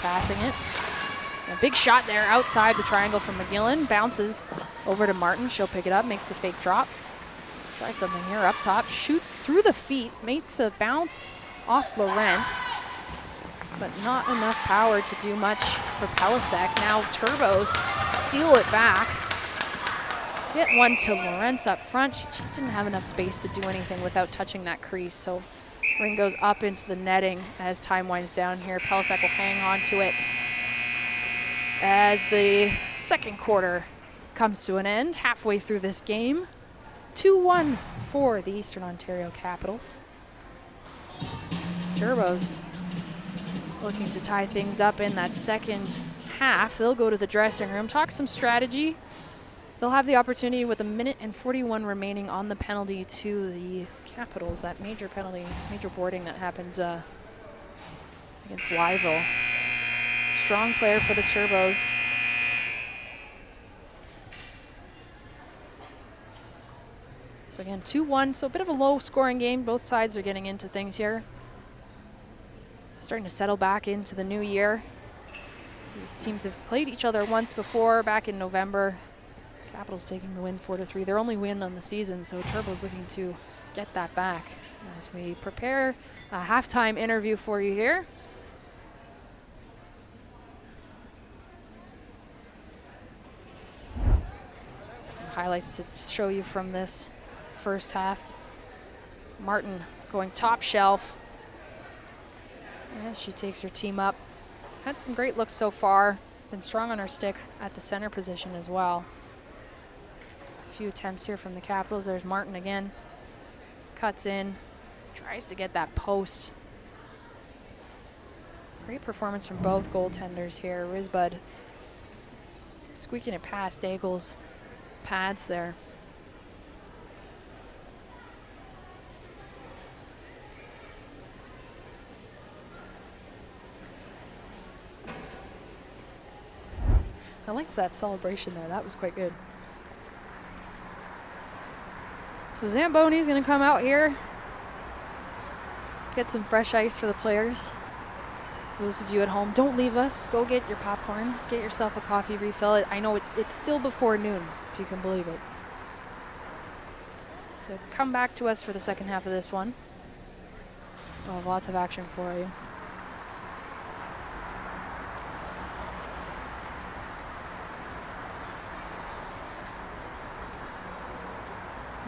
passing it. A big shot there outside the triangle from McGillen. Bounces over to Martin. She'll pick it up, makes the fake drop. Try something here up top. Shoots through the feet, makes a bounce off Lorentz, but not enough power to do much for Pelisek. Now Turbos steal it back. Get one to Lorentz up front. She just didn't have enough space to do anything without touching that crease. So ring goes up into the netting as time winds down here. Pelisek will hang on to it as the second quarter comes to an end. Halfway through this game, 2-1 for the Eastern Ontario Capitals. Turbos looking to tie things up in that second half. They'll go to the dressing room, talk some strategy. They'll have the opportunity with 1:41 remaining on the penalty to the Capitals, that major penalty, major boarding that happened against Wyville. Strong player for the Turbos. So again, 2-1, so a bit of a low scoring game. Both sides are getting into things here. Starting to settle back into the new year. These teams have played each other once before, back in November. Capitals taking the win 4-3. Their only win on the season, so Turbo's looking to get that back. As we prepare a halftime interview for you here. Highlights to show you from this first half. Martin going top shelf. As she takes her team up. Had some great looks so far. Been strong on her stick at the center position as well. A few attempts here from the Capitals. There's Martin again. Cuts in. Tries to get that post. Great performance from both goaltenders here. Risbud squeaking it past Daigle's pads there. I liked that celebration there. That was quite good. So Zamboni's going to come out here, get some fresh ice for the players. Those of you at home, don't leave us. Go get your popcorn. Get yourself a coffee, refill it. I know it's still before noon, if you can believe it. So come back to us for the second half of this one. We'll have lots of action for you.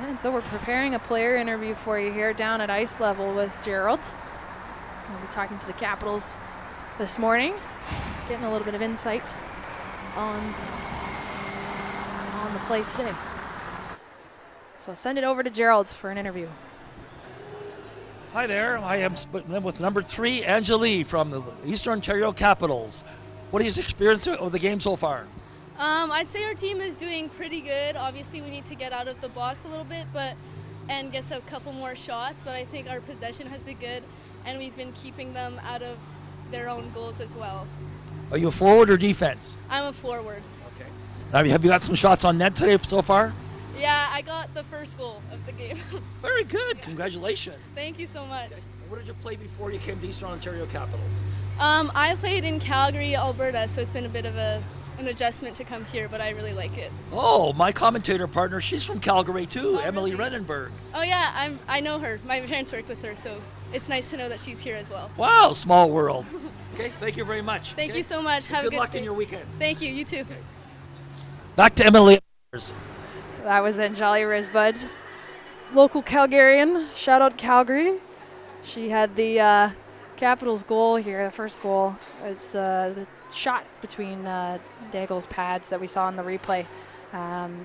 And so we're preparing a player interview for you here down at ice level with Gerald. We'll be talking to the Capitals this morning, getting a little bit of insight on the play today. So send it over to Gerald for an interview. Hi there, I am with number 3, Angeli from the Eastern Ontario Capitals. What is your experience of the game so far? I'd say our team is doing pretty good. Obviously, we need to get out of the box a little bit, and get a couple more shots. But I think our possession has been good, and we've been keeping them out of their own goals as well. Are you a forward or defense? I'm a forward. Okay. Now, have you got some shots on net today so far? Yeah, I got the first goal of the game. Very good. Congratulations. Thank you so much. Okay. What did you play before you came to Eastern Ontario Capitals? I played in Calgary, Alberta, so it's been a bit of an adjustment to come here, but I really like it. Oh, my commentator partner, she's from Calgary too, Oh, Emily really? Renenberg. Oh yeah, I know her. My parents worked with her, so it's nice to know that she's here as well. Wow, small world. Okay, thank you very much. Thank okay? you so much. Have a Good good luck day. in your weekend. Thank you. You too. Okay. Back to Emily. That was Anjali Risbud, local Calgarian. Shout out Calgary. She had the Capitals goal here, the first goal. It's the shot between Daigle's pads that we saw in the replay.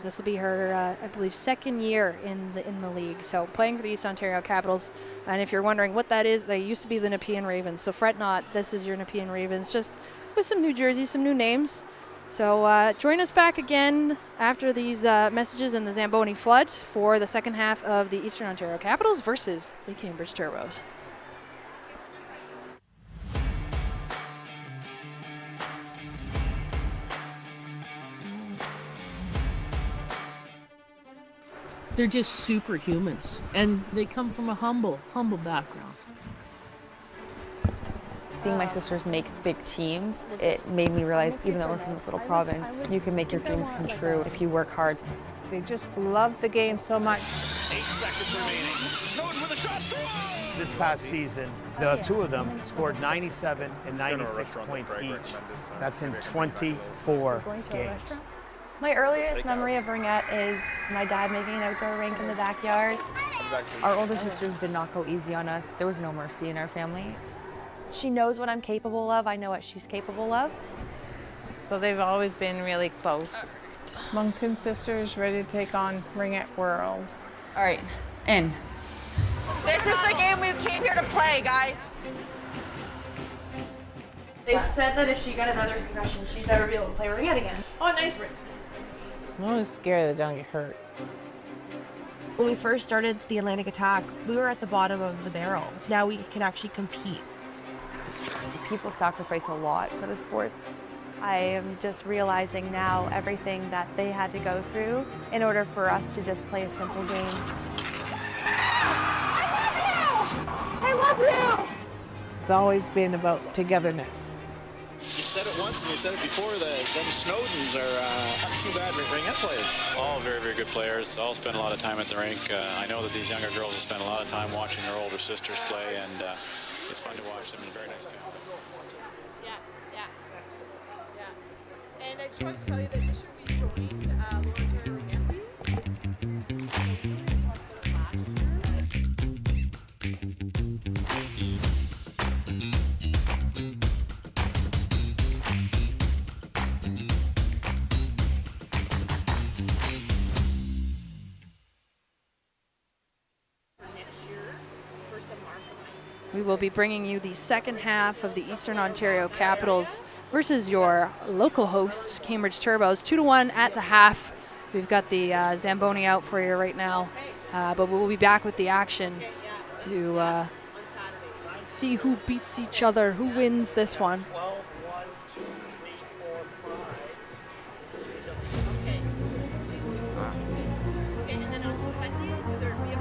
This will be her, I believe, second year in the league. So playing for the East Ontario Capitals. And if you're wondering what that is, they used to be the Nepean Ravens. So fret not, this is your Nepean Ravens, just with some new jerseys, some new names. So join us back again after these messages and the Zamboni Flood for the second half of the Eastern Ontario Capitals versus the Cambridge Turbos. They're just superhumans, and they come from a humble background. Seeing my sisters make big teams, it made me realize even though we're from this little province, you can make your dreams come true if you work hard. They just love the game so much. 8 seconds remaining. Snowden with a shot. This past season, the two of them scored 97 and 96 points each. That's in 24 games. My earliest memory of Ringette is my dad making an outdoor rink in the backyard. Our older sisters did not go easy on us. There was no mercy in our family. She knows what I'm capable of. I know what she's capable of. So they've always been really close. Moncton sisters ready to take on Ringette World. All right, in. This is the game we came here to play, guys. They said that if she got another concussion, she'd never be able to play Ringette again. Oh, nice break. I'm always scared they don't get hurt. When we first started the Atlantic Attack, we were at the bottom of the barrel. Now we can actually compete. People sacrifice a lot for the sport. I am just realizing now everything that they had to go through in order for us to just play a simple game. I love you! It's always been about togetherness. You said it once and you said it before, them Snowdens are not too bad Ringette players. All very, very good players. All spend a lot of time at the rink. I know that these younger girls have spent a lot of time watching their older sisters play, and it's fun to watch them. And very nice. Yeah. And I just wanted to tell you that this should be joined Lower Ontario Ringette. We will be bringing you the second half of the Eastern Ontario Capitals versus your local host, Cambridge Turbos. 2-1 at the half. We've got the Zamboni out for you right now, but we'll be back with the action to see who beats each other, who wins this one. Okay, and then on Sundays, would there be a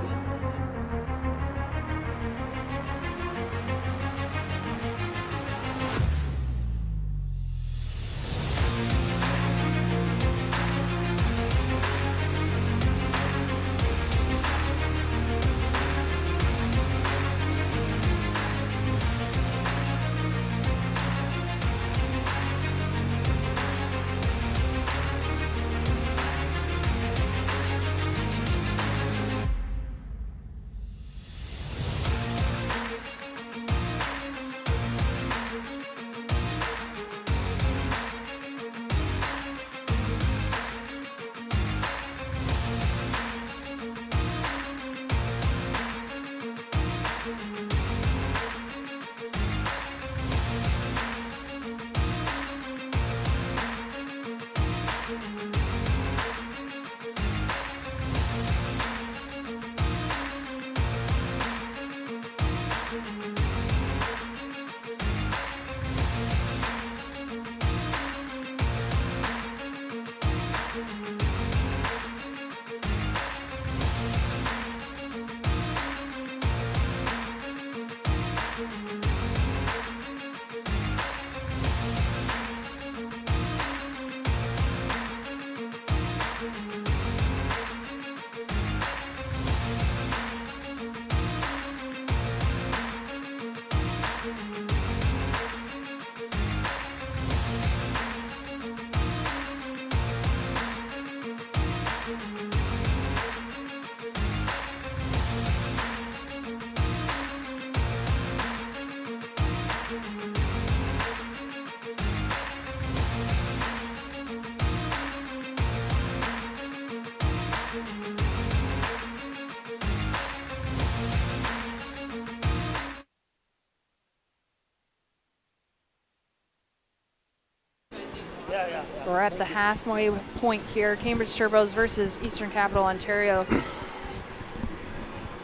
We're at the halfway point here. Cambridge Turbos versus Eastern Capital Ontario.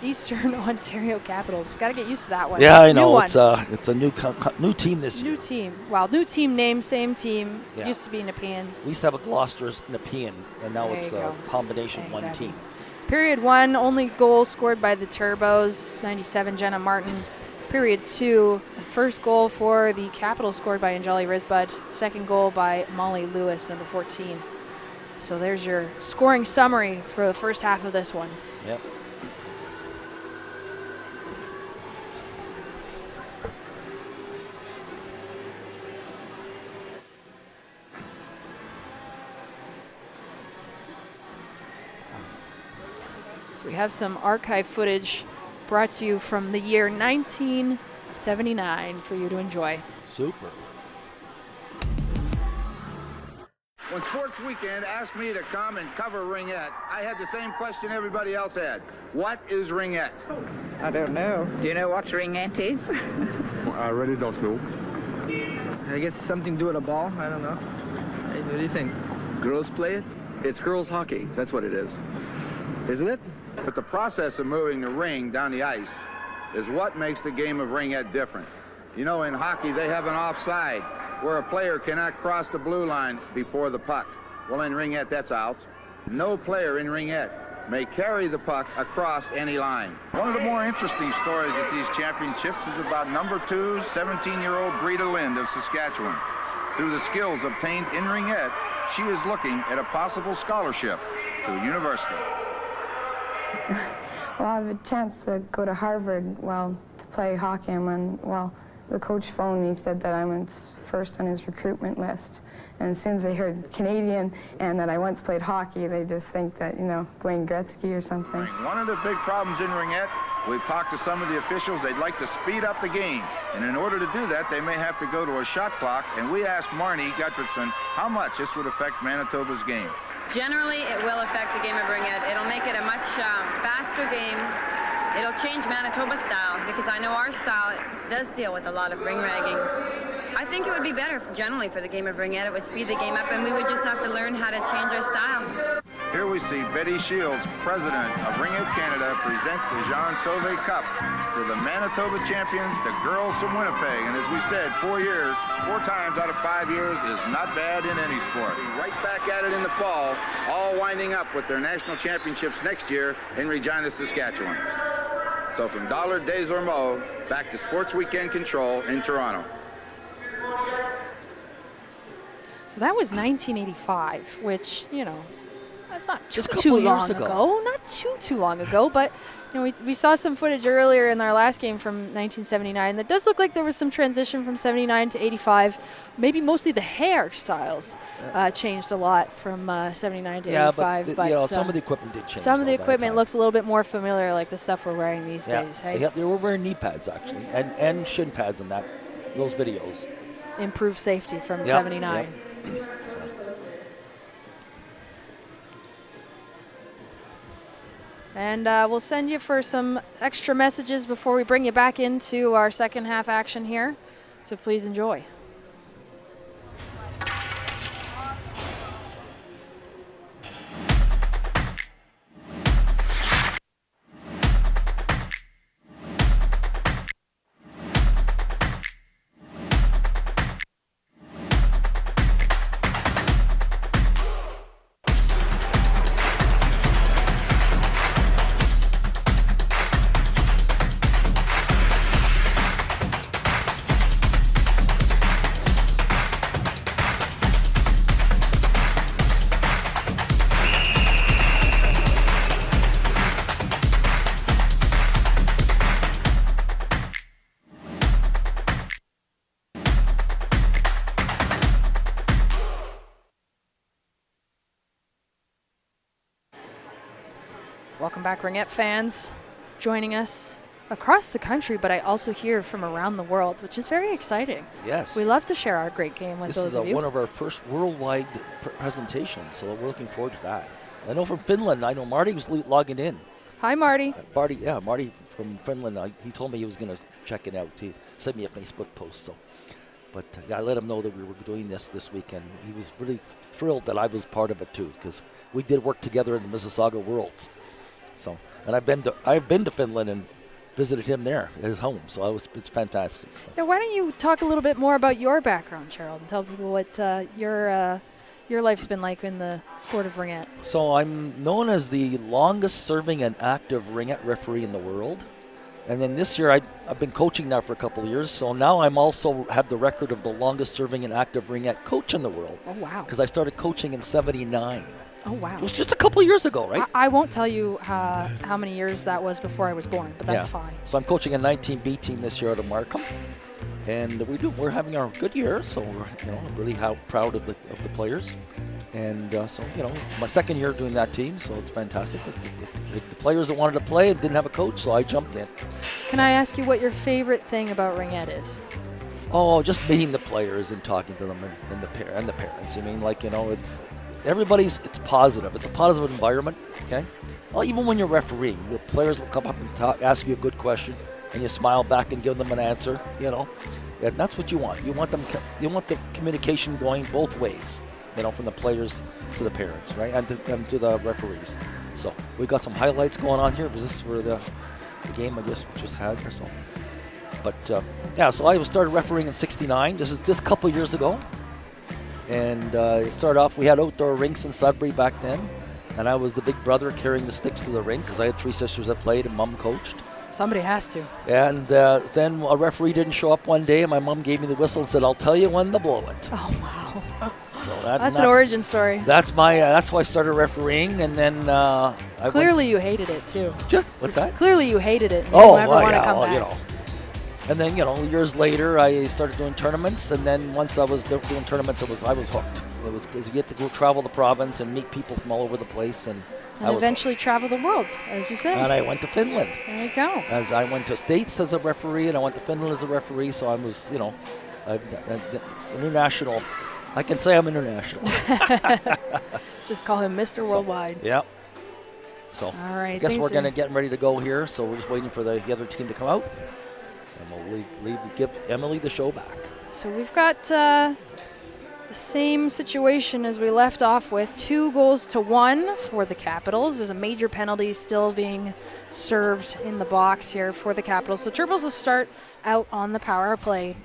Eastern Ontario Capitals. Got to get used to that one. Yeah, I know. New one. It's a new team this year. New team. Wow, new team name, same team. Yeah. Used to be Nepean. We used to have a Gloucester Nepean, and now There it's you a go. combination Exactly. one team. Period 1, only goal scored by the Turbos, 97, Jenna Martin. Period 2, first goal for the Capitals scored by Anjali Risbut. Second goal by Molly Lewis, number 14. So there's your scoring summary for the first half of this one. Yep. So we have some archive footage brought to you from the year 1979 for you to enjoy. Super. When Sports Weekend asked me to come and cover Ringette, I had the same question everybody else had. What is Ringette? I don't know. Do you know what Ringette is? I really don't know. I guess something to do with a ball. I don't know. Hey, what do you think? Girls play it? It's girls hockey. That's what it is. Isn't it? But the process of moving the ring down the ice is what makes the game of Ringette different. You know, in hockey, they have an offside where a player cannot cross the blue line before the puck. Well, in Ringette, that's out. No player in Ringette may carry the puck across any line. One of the more interesting stories at these championships is about number 2, 17-year-old Brita Lind of Saskatchewan. Through the skills obtained in Ringette, she is looking at a possible scholarship to a university. Well, I have a chance to go to Harvard, to play hockey. The coach phoned me, said that I was first on his recruitment list. And as soon as they heard Canadian and that I once played hockey, they just think that, Wayne Gretzky or something. One of the big problems in Ringette, we've talked to some of the officials, they'd like to speed up the game. And in order to do that, they may have to go to a shot clock. And we asked Marnie Gutfredson how much this would affect Manitoba's game. Generally, it will affect the game of Ringette. It'll make it a much faster game. It'll change Manitoba's style, because I know our style does deal with a lot of ring ragging. I think it would be better generally for the game of Ringette. It would speed the game up, and we would just have to learn how to change our style. Here we see Betty Shields, president of Ringette Canada, present the Jean Sauvé Cup to the Manitoba champions, the girls from Winnipeg. And as we said, 4 years, 4 times out of 5 years is not bad in any sport. Right back at it in the fall, all winding up with their national championships next year in Regina, Saskatchewan. So from Dollard, Des Ormeaux, back to Sports Weekend Control in Toronto. So that was 1985, which, that's not Just a too couple long years ago. Not too long ago, but we saw some footage earlier in our last game from 1979 that does look like there was some transition from 79 to 85. Maybe mostly the hairstyles changed a lot from 79 to 85. But some of the equipment did change. Some of the equipment looks a little bit more familiar, like the stuff we're wearing these days. Hey? Yeah, they were wearing knee pads, actually, and shin pads in those videos. Improved safety from 79. Yep. And we'll send you for some extra messages before we bring you back into our second half action here. So please enjoy. Welcome back, Ringette fans, joining us across the country, but I also hear from around the world, which is very exciting. Yes. We love to share our great game with those of you. This is one of our first worldwide presentations, so we're looking forward to that. I know from Finland, Marty was logging in. Hi, Marty. Marty from Finland, he told me he was going to check it out. He sent me a Facebook post, so But I let him know that we were doing this weekend. He was really thrilled that I was part of it too, because we did work together in the Mississauga Worlds. So, and I've been to Finland and visited him there at his home. So it's fantastic. So. Now, why don't you talk a little bit more about your background, Gerald, and tell people what your life's been like in the sport of ringette. So I'm known as the longest serving and active ringette referee in the world. And then this year, I've been coaching now for a couple of years, so now I'm also have the record of the longest serving and active ringette coach in the world. Oh, wow. Because I started coaching in '79. Oh, wow. It was just a couple of years ago, right? I won't tell you how many years that was before I was born, but that's fine. So I'm coaching a 19B team this year out of Markham. And we're having our good year, so we're really proud of the players. And so my second year doing that team, so it's fantastic. The players that wanted to play didn't have a coach, so I jumped in. Can I ask you what your favorite thing about ringette is? Oh, just meeting the players and talking to them and the parents. I mean, it's positive. It's a positive environment. Okay. Well, even when you're refereeing, the players will come up and ask you a good question, and you smile back and give them an answer. And that's what you want. You want the communication going both ways. From the players to the parents, right, and to the referees. So we got some highlights going on here. Was this for the game I guess we just had or something? But so I started refereeing in '69. This is just a couple of years ago, and it started off. We had outdoor rinks in Sudbury back then, and I was the big brother carrying the sticks to the rink because I had 3 sisters that played and Mom coached. Somebody has to. And then a referee didn't show up one day, and my mom gave me the whistle and said, "I'll tell you when to blow it." Oh, wow. So that's an origin story. That's why I started refereeing, and then clearly you hated it too. What's that? Clearly you hated it. Oh, never want to come back. And then years later I started doing tournaments, and then once I was doing tournaments, I was hooked. It was because you get to go travel the province and meet people from all over the place, and eventually travel the world, as you said. And I went to Finland. There you go. As I went to States as a referee, and I went to Finland as a referee, so I was international. I can say I'm international. Just call him Mr. Worldwide. Yeah. So all right, I guess we're getting ready to go here, so we're just waiting for the other team to come out, and we'll give Emily the show back. So we've got the same situation as we left off with, 2-1 for the Capitals. There's a major penalty still being served in the box here for the Capitals. So Turbos will start out on the power play.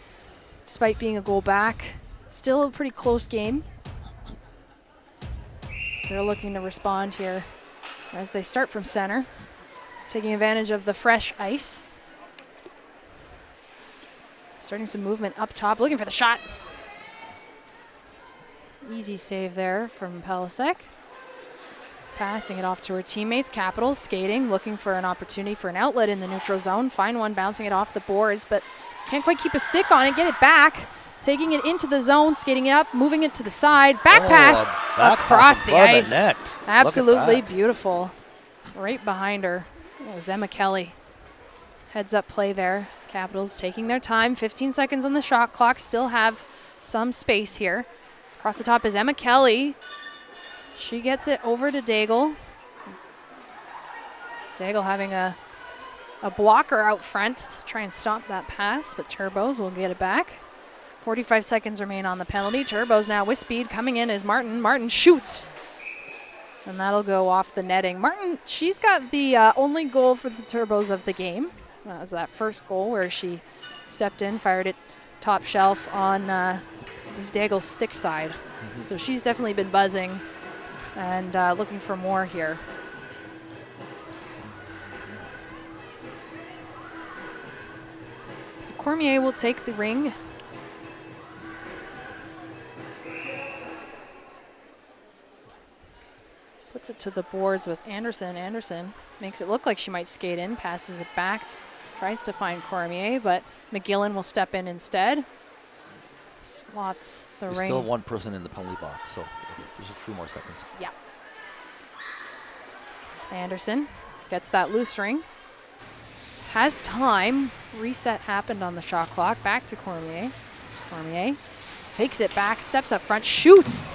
Despite being a goal back, still a pretty close game. They're looking to respond here as they start from center, taking advantage of the fresh ice. Starting some movement up top, looking for the shot. Easy save there from Pelisek. Passing it off to her teammates. Capitals skating, looking for an opportunity for an outlet in the neutral zone. Find one, bouncing it off the boards, but can't quite keep a stick on it. Get it back. Taking it into the zone, skating it up, moving it to the side. Back pass across the ice. Net. Absolutely beautiful. Right behind her. That was Emma Kelly. Heads up play there. Capitals taking their time. 15 seconds on the shot clock. Still have some space here. Across the top is Emma Kelly. She gets it over to Daigle. Daigle having a blocker out front to try and stop that pass, but Turbos will get it back. 45 seconds remain on the penalty. Turbos now with speed coming in is Martin. Martin shoots, and that'll go off the netting. Martin, she's got the only goal for the Turbos of the game. That was that first goal where she stepped in, fired it top shelf on Daigle's stick side. So she's definitely been buzzing and looking for more here. So Cormier will take the ring. Puts it to the boards with Anderson. Anderson makes it look like she might skate in, passes it back, tries to find Cormier, but McGillen will step in instead. Slots the ring. There's still one person in the penalty box, so there's a few more seconds. Yeah. Anderson gets that loose ring. Has time. Reset happened on the shot clock. Back to Cormier. Cormier fakes it back, steps up front, shoots.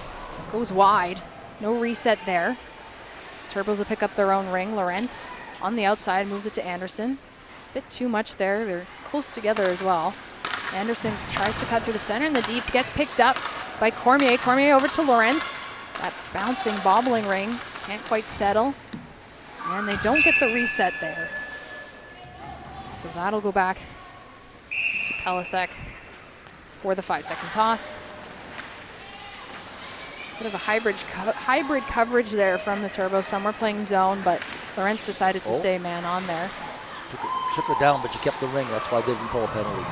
Goes wide. No reset there. Turbos will pick up their own ring. Lorentz on the outside moves it to Anderson. Bit too much there. They're close together as well. Anderson tries to cut through the center in the deep, gets picked up by Cormier. Cormier over to Lawrence. That bouncing, bobbling ring can't quite settle. And they don't get the reset there. So that'll go back to Pelisek for the 5-second toss. Bit of a hybrid coverage there from the Turbos. Some were playing zone, but Lawrence decided to stay man on there. Took her down, but she kept the ring. That's why they didn't call a penalty.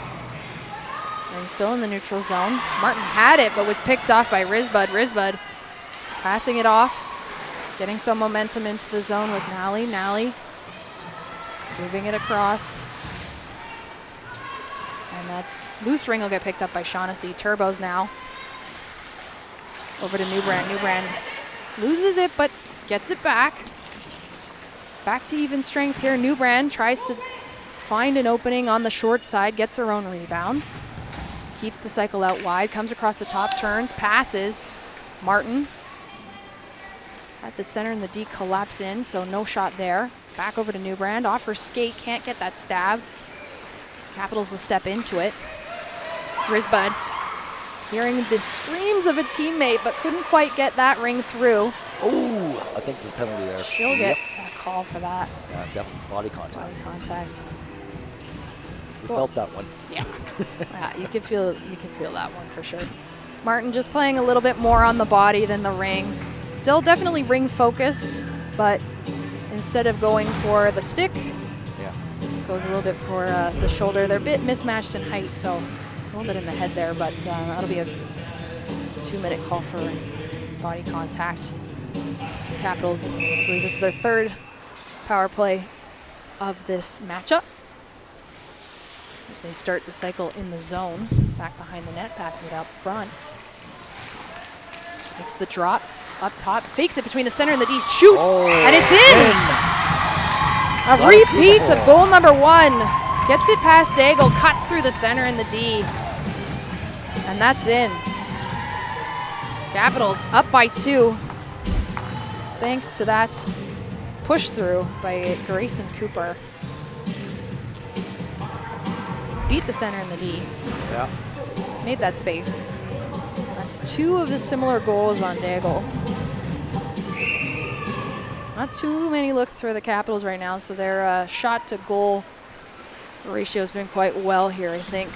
And still in the neutral zone. Martin had it, but was picked off by Risbud. Risbud passing it off, getting some momentum into the zone with Nally. Nally moving it across. And that loose ring will get picked up by Shaughnessy. Turbos now. Over to Newbrand. Newbrand loses it, but gets it back. Back to even strength here. Newbrand tries to find an opening on the short side, gets her own rebound. Keeps the cycle out wide, comes across the top, turns, passes. Martin at the center and the D collapse in, so no shot there. Back over to Newbrand, off her skate, can't get that stab. Capitals will step into it. Risbud hearing the screams of a teammate, but couldn't quite get that ring through. Oh, I think there's a penalty there. She'll get a call for that. Yeah, definitely body contact. Body contact. We felt that one. Yeah. Yeah, you could feel that one for sure. Martin just playing a little bit more on the body than the ring. Still definitely ring focused, but instead of going for the stick, goes a little bit for the shoulder. They're a bit mismatched in height, so a little bit in the head there, but that'll be a 2-minute call for body contact. Capitals, I believe this is their third power play of this matchup. As they start the cycle in the zone, back behind the net, passing it out front. Makes the drop up top, fakes it between the center and the D, shoots, and it's in! A repeat of goal number 1. Gets it past Daigle, cuts through the center and the D. And that's in. Capitals up by 2. Thanks to that push through by Grayson Cooper. Beat the center and the D. Yeah. Made that space. That's 2 of the similar goals on Daigle. Not too many looks for the Capitals right now, so their shot to goal ratio is doing quite well here, I think,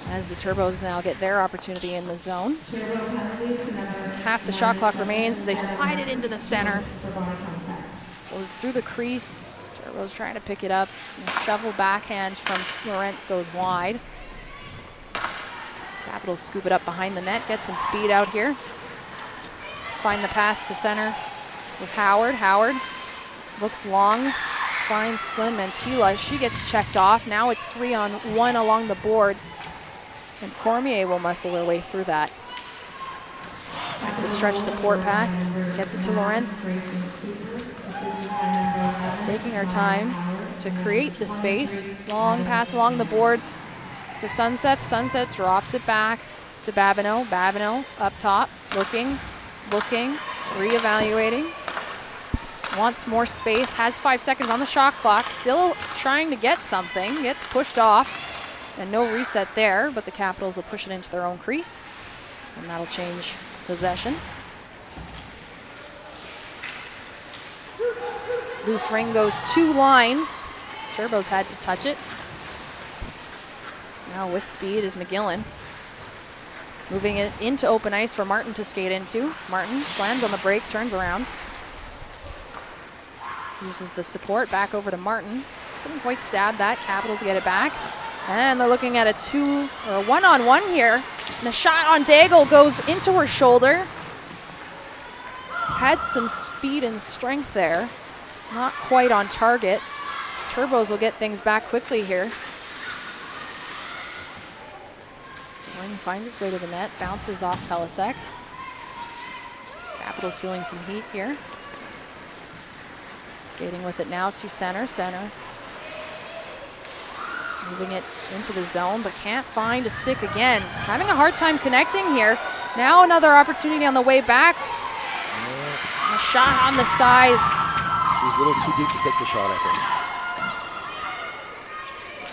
as the Turbos now get their opportunity in the zone. Half the shot clock remains as they slide it into the center. Goes through the crease. Turbos trying to pick it up. And a shovel backhand from Lawrence goes wide. Capitals scoop it up behind the net, get some speed out here. Find the pass to center with Howard. Howard looks long, finds Flynn Mantilla. She gets checked off. Now it's 3-on-1 along the boards. And Cormier will muscle their way through that. That's the stretch support pass. Gets it to Lawrence. Taking our time to create the space. Long pass along the boards to Sunset. Sunset drops it back to Babineau. Babineau up top, looking, reevaluating. Wants more space, has 5 seconds on the shot clock, still trying to get something, gets pushed off, and no reset there, but the Capitals will push it into their own crease, and that'll change possession. Loose ring goes 2 lines. Turbos had to touch it. Now with speed is McGillen. Moving it into open ice for Martin to skate into. Martin slams on the break, turns around. Uses the support back over to Martin. Couldn't quite stab that. Capitals get it back. And they're looking at a 1-on-1 here. And a shot on Daigle goes into her shoulder. Had some speed and strength there. Not quite on target. Turbos will get things back quickly here. Ring finds its way to the net, bounces off Pelisek. Capitals feeling some heat here. Skating with it now to center. Center. Moving it into the zone, but can't find a stick again. Having a hard time connecting here. Now another opportunity on the way back. A shot on the side. She was a little too deep to take the shot, I think.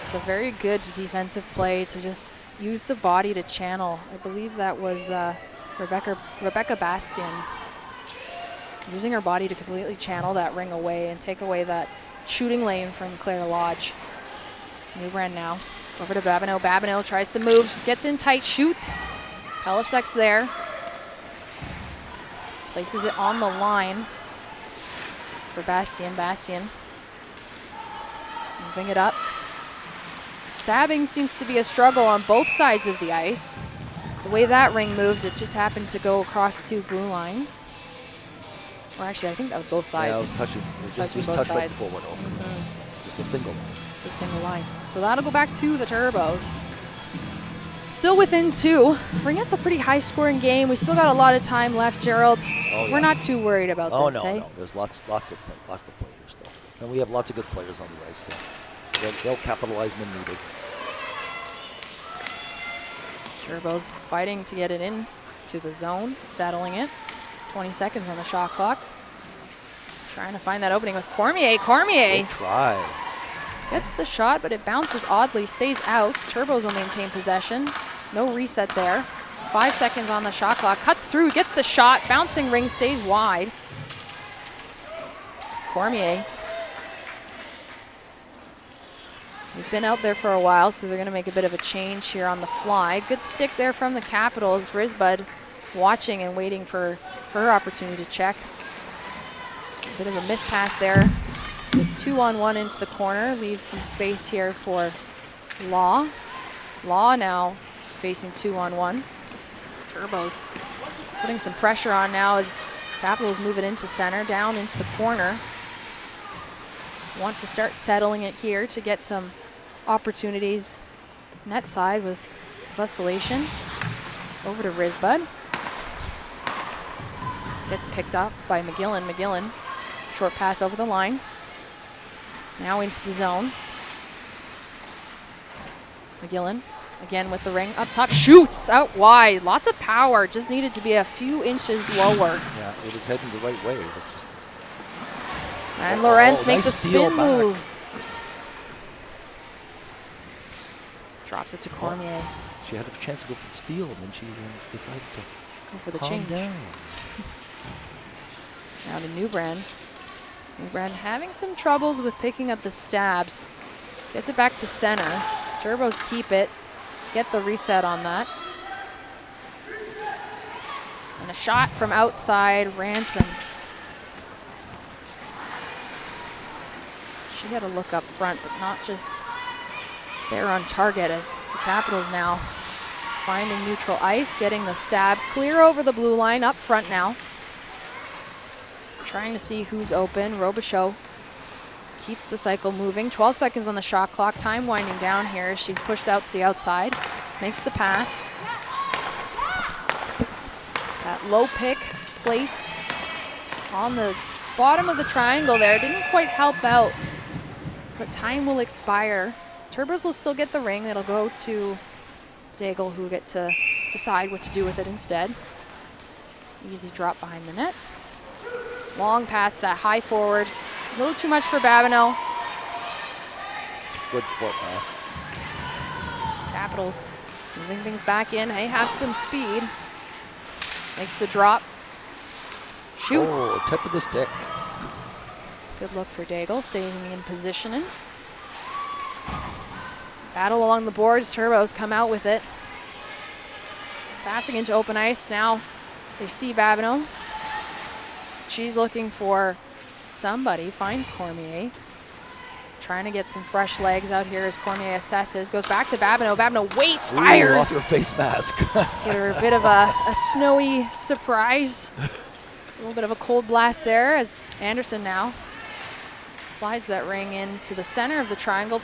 It's a very good defensive play to just use the body to channel. I believe that was Rebecca Bastian using her body to completely channel that ring away and take away that shooting lane from Claire Lodge. Newbrand now over to Babineau. Babineau tries to move, gets in tight, shoots. Pelisek's there. Places it on the line for Bastian. Bastian moving it up. Stabbing seems to be a struggle on both sides of the ice. The way that ring moved, it just happened to go across 2 blue lines. Or actually, I think that was both sides. Yeah, it was touching. It was touched right before it went over. Just a single line. Just a single line. So that'll go back to the Turbos. Still within 2. Ringette's a pretty high-scoring game. We still got a lot of time left, Gerald. Oh, yeah. We're not too worried about this, no, eh? no. There's lots of play here still. And we have lots of good players on the ice, so they'll capitalize when needed. Turbos fighting to get it in to the zone, settling it. 20 seconds on the shot clock. Trying to find that opening with Cormier. Cormier Good try. gets the shot, but it bounces oddly, stays out. Turbos will maintain possession. No reset there. 5 seconds on the shot clock. Cuts through, gets the shot. Bouncing ring stays wide. Cormier. We've been out there for a while, so they're going to make a bit of a change here on the fly. Good stick there from the Capitals. Risbud watching and waiting for her opportunity to check. A bit of a mispass there with 2-on-1 into the corner. Leaves some space here for Law. Law now facing 2-on-1. Turbos putting some pressure on now as Capitals move it into center, down into the corner. Want to start settling it here to get some opportunities net side with Vacillation. Over to Risbud. Gets picked off by McGillen. McGillen, short pass over the line. Now into the zone. McGillen, again with the ring up top, shoots out wide. Lots of power, just needed to be a few inches lower. Yeah, it was heading the right way. And Lorenz makes nice a spin steal move. back. Drops it to Cormier. She had a chance to go for the steal, and then she decided to Go for the calm change. down. Now to Newbrand. Newbrand having some troubles with picking up the stabs. Gets it back to center. Turbos keep it. Get the reset on that. And a shot from outside, Ransom. She had a look up front, but not just there on target as the Capitals now finding neutral ice, getting the stab clear over the blue line up front now. Trying to see who's open. Robichaud keeps the cycle moving. 12 seconds on the shot clock. Time winding down here as she's pushed out to the outside. Makes the pass. That low pick placed on the bottom of the triangle there. Didn't quite help out, but time will expire. Turbos will still get the ring. It'll go to Daigle, who get to decide what to do with it instead. Easy drop behind the net. Long pass, that high forward. A little too much for Babineau. It's a good foot pass. Capitals moving things back in. They have some speed. Makes the drop. Shoots. Oh, tip of the stick. Good look for Daigle, staying in positioning. Some battle along the boards. Turbos come out with it. Passing into open ice. Now they see Babineau. She's looking for somebody. Finds Cormier. Trying to get some fresh legs out here as Cormier assesses. Goes back to Babineau. Babineau waits, fires. Ooh, off her face mask. Get her a bit of a snowy surprise. A little bit of a cold blast there as Anderson now slides that ring into the center of the triangle.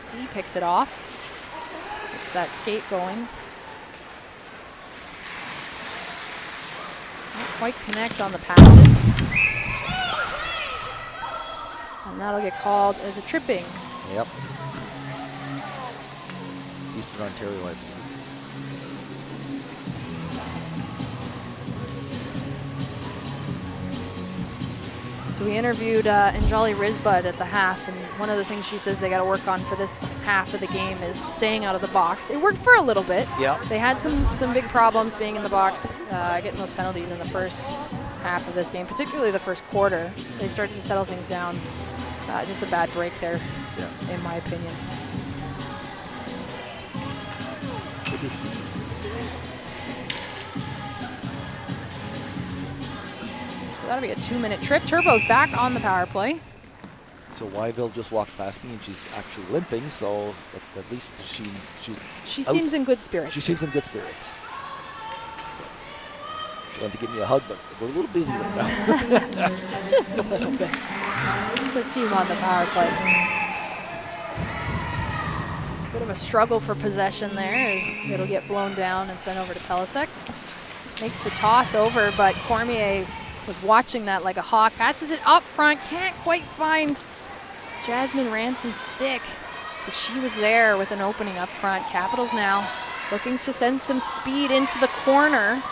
D picks it off. Gets that skate going. Can't quite connect on the passes. And that'll get called as a tripping. Yep. Eastern Ontario, I believe. So we interviewed Anjali Rizbud at the half, and one of the things she says they got to work on for this half of the game is staying out of the box. It worked for a little bit. Yeah. They had some big problems being in the box, getting those penalties in the first half of this game, particularly the first quarter. They started to settle things down. Just a bad break there, in my opinion. Good to see. That'll be a 2-minute trip. Turbo's back on the power play. So Wyville just walked past me, and she's actually limping. So at least she seems in good spirits. She seems in good spirits. So she wanted to give me a hug, but we're a little busy right now. Just a little bit. The team on the power play. It's a bit of a struggle for possession there as it'll get blown down and sent over to Pelisek. Makes the toss over, but Cormier was watching that like a hawk. Passes it up front, can't quite find Jasmine Ransom's stick, but she was there with an opening up front. Capitals now looking to send some speed into the corner.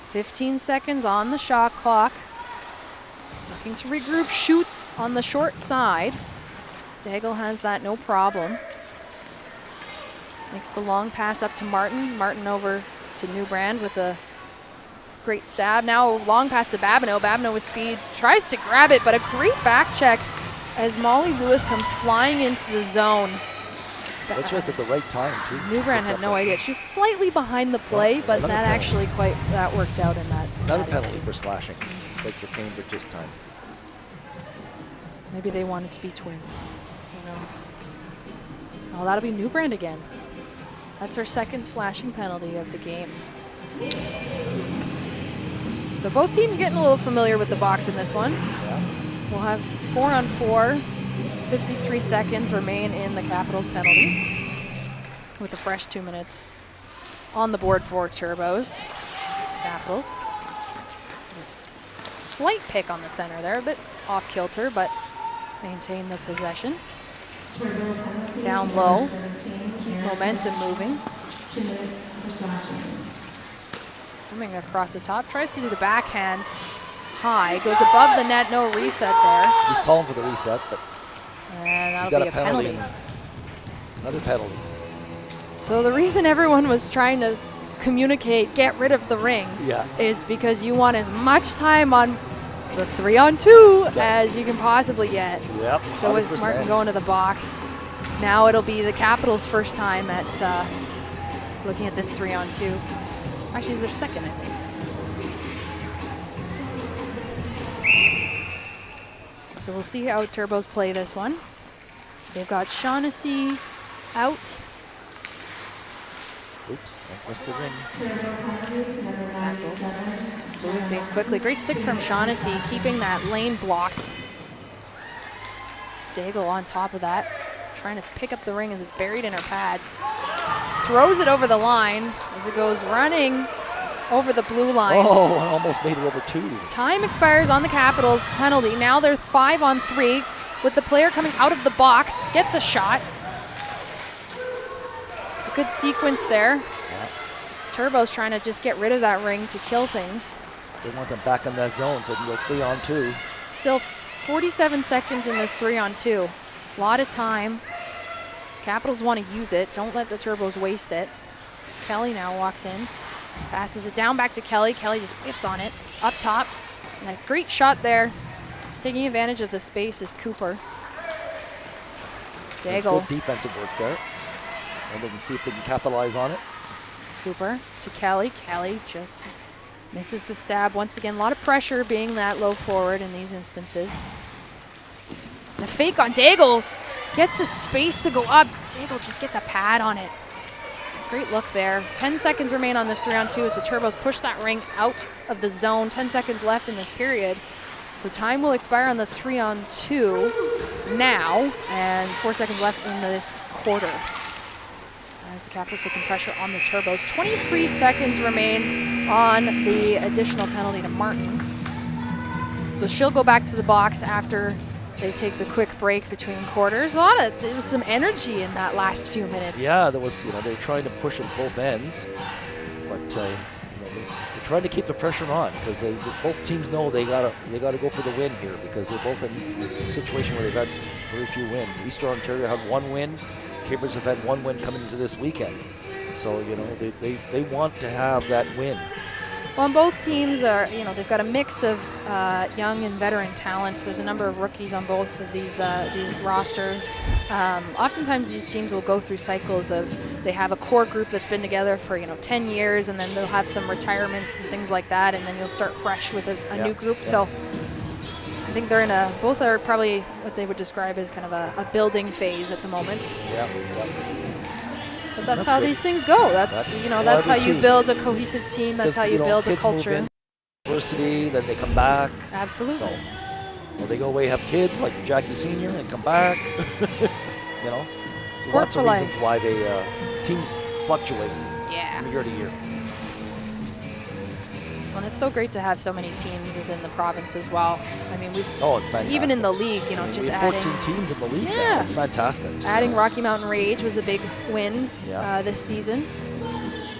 15 seconds on the shot clock. Looking to regroup, shoots on the short side. Daigle has that no problem. Makes the long pass up to Martin. Martin over to Newbrand with a great stab. Now long pass to Babineau. Babineau with speed, tries to grab it, but a great back check as Molly Lewis comes flying into the zone. That's right at the right time, too. Newbrand had no idea. She's slightly behind the play, but that actually that worked out in that. Another penalty for slashing. It's like the Cambridge's time. Maybe they wanted to be twins, you know. Oh, that'll be Newbrand again. That's her second slashing penalty of the game. So both teams getting a little familiar with the box in this one. Yeah. We'll have 4-on-4. 53 seconds remain in the Capitals penalty with a fresh 2 minutes on the board for Turbos. Capitals. A slight pick on the center there, a bit off kilter, but maintain the possession. Down low, keep momentum moving. Coming across the top, tries to do the backhand high, goes above the net, no reset there. He's calling for the reset, but and that'll be a penalty. Another penalty. So the reason everyone was trying to communicate, get rid of the ring, is because you want as much time on the 3-on-2 as you can possibly get. Yep. So with Martin going to the box, now it'll be the Capitals' first time at looking at this 3-on-2. Actually, it's their second, I think. So we'll see how Turbos play this one. They've got Shaughnessy out. Oops, I missed the ring. Moving things quickly. Great stick from Shaughnessy, keeping that lane blocked. Daigle on top of that, trying to pick up the ring as it's buried in her pads. Throws it over the line as it goes running over the blue line. Oh, I almost made it over 2. Time expires on the Capitals penalty. Now they're 5-on-3 with the player coming out of the box. Gets a shot. A good sequence there. Yeah. Turbo's trying to just get rid of that ring to kill things. They want them back in that zone so they can go 3-on-2. Still 47 seconds in this 3-on-2. A lot of time. Capitals want to use it. Don't let the Turbos waste it. Kelly now walks in. Passes it down back to Kelly. Kelly just whiffs on it. Up top. And a great shot there. Just taking advantage of the space is Cooper. Daigle. Good defensive work there. And they can see if they can capitalize on it. Cooper to Kelly. Kelly just misses the stab. Once again, a lot of pressure being that low forward in these instances. And a fake on Daigle. Gets a space to go up. Daigle just gets a pad on it. Great look there. 10 seconds remain on this 3-on-2 as the Turbos push that ring out of the zone. 10 seconds left in this period. So time will expire on the 3-on-2 now, and 4 seconds left in this quarter. As the Capitals put some pressure on the Turbos. 23 seconds remain on the additional penalty to Martin. So she'll go back to the box after they take the quick break between quarters. There was some energy in that last few minutes. Yeah, there was, they were trying to push at both ends, but, they're trying to keep the pressure on because both teams know they gotta go for the win here because they're both in a situation where they've had very few wins. Eastern Ontario had 1 win. Cambridge have had 1 win coming into this weekend. So, you know, they want to have that win. Well, and both teams are, you know, they've got a mix of young and veteran talent. There's a number of rookies on both of these rosters. Oftentimes these teams will go through cycles of they have a core group that's been together for, you know, 10 years, and then they'll have some retirements and things like that, and then you'll start fresh with a new group. So I think they're in both are probably what they would describe as kind of a building phase at the moment. Yeah. But that's how these things go. That's how you build a cohesive team. That's how you build a culture. Move in, university, then they come back. Absolutely. So, well, they go away, have kids like Jackie Senior, and come back. You know, there's lots of reasons why they teams fluctuate from year to year. And it's so great to have so many teams within the province as well. I mean, it's fantastic. Even in the league, you know, just adding 14 teams in the league. Yeah, it's fantastic. Adding Rocky Mountain Rage was a big win this season,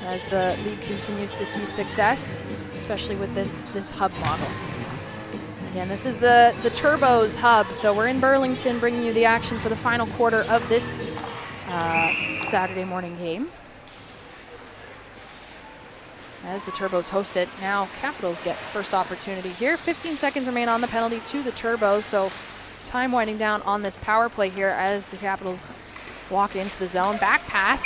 as the league continues to see success, especially with this hub model. Again, this is the Turbos hub, so we're in Burlington, bringing you the action for the final quarter of this Saturday morning game. As the Turbos host it, now Capitals get first opportunity here. 15 seconds remain on the penalty to the Turbos, so time winding down on this power play here as the Capitals walk into the zone. Back pass,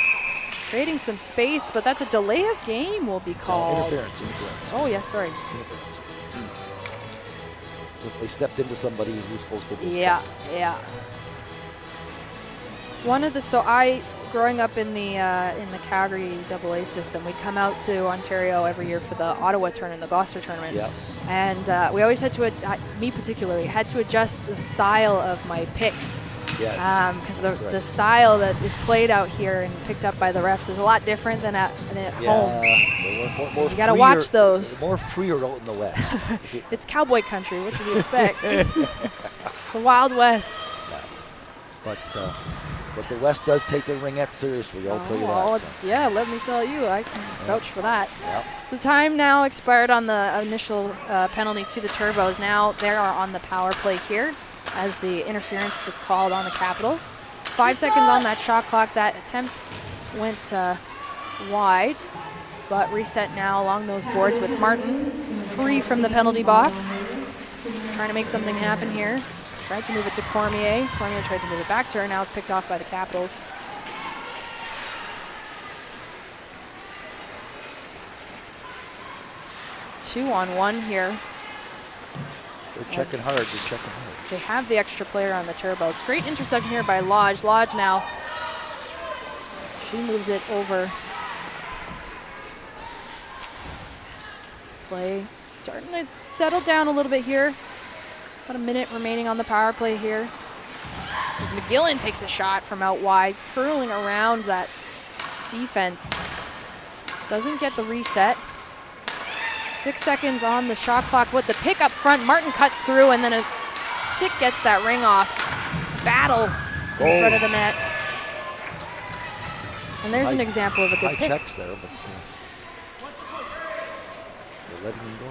creating some space, but that's a delay of game will be called. Interference. Oh, yes, sorry. Interference. They stepped into somebody who's supposed to be. Yeah. Growing up in the Calgary AA system, we'd come out to Ontario every year for the Ottawa tournament, the Gloucester tournament. Yeah. And we always had to, me particularly, had to adjust the style of my picks. Yes. Because the style that is played out here and picked up by the refs is a lot different than at home. More you got to watch those. More freer out in the West. It's cowboy country. What do you expect? The Wild West. Yeah. But the West does take their ringettes seriously, I'll tell you that. Yeah, let me tell you, I can vouch for that. Yep. So time now expired on the initial penalty to the Turbos. Now they are on the power play here as the interference was called on the Capitals. 5 seconds on that shot clock. That attempt went wide, but reset now along those boards with Martin free from the penalty box. Trying to make something happen here. Tried to move it to Cormier. Cormier tried to move it back to her. Now it's picked off by the Capitals. Two-on-one here. They're checking hard. They have the extra player on the Turbos. Great interception here by Lodge. Lodge now. She moves it over. Play starting to settle down a little bit here. About a minute remaining on the power play here. As McGillen takes a shot from out wide, curling around that defense. Doesn't get the reset. 6 seconds on the shot clock with the pick up front. Martin cuts through, and then a stick gets that ring off. Battle in front of the net. And there's an example of a good pick. High checks there, but they're letting him go.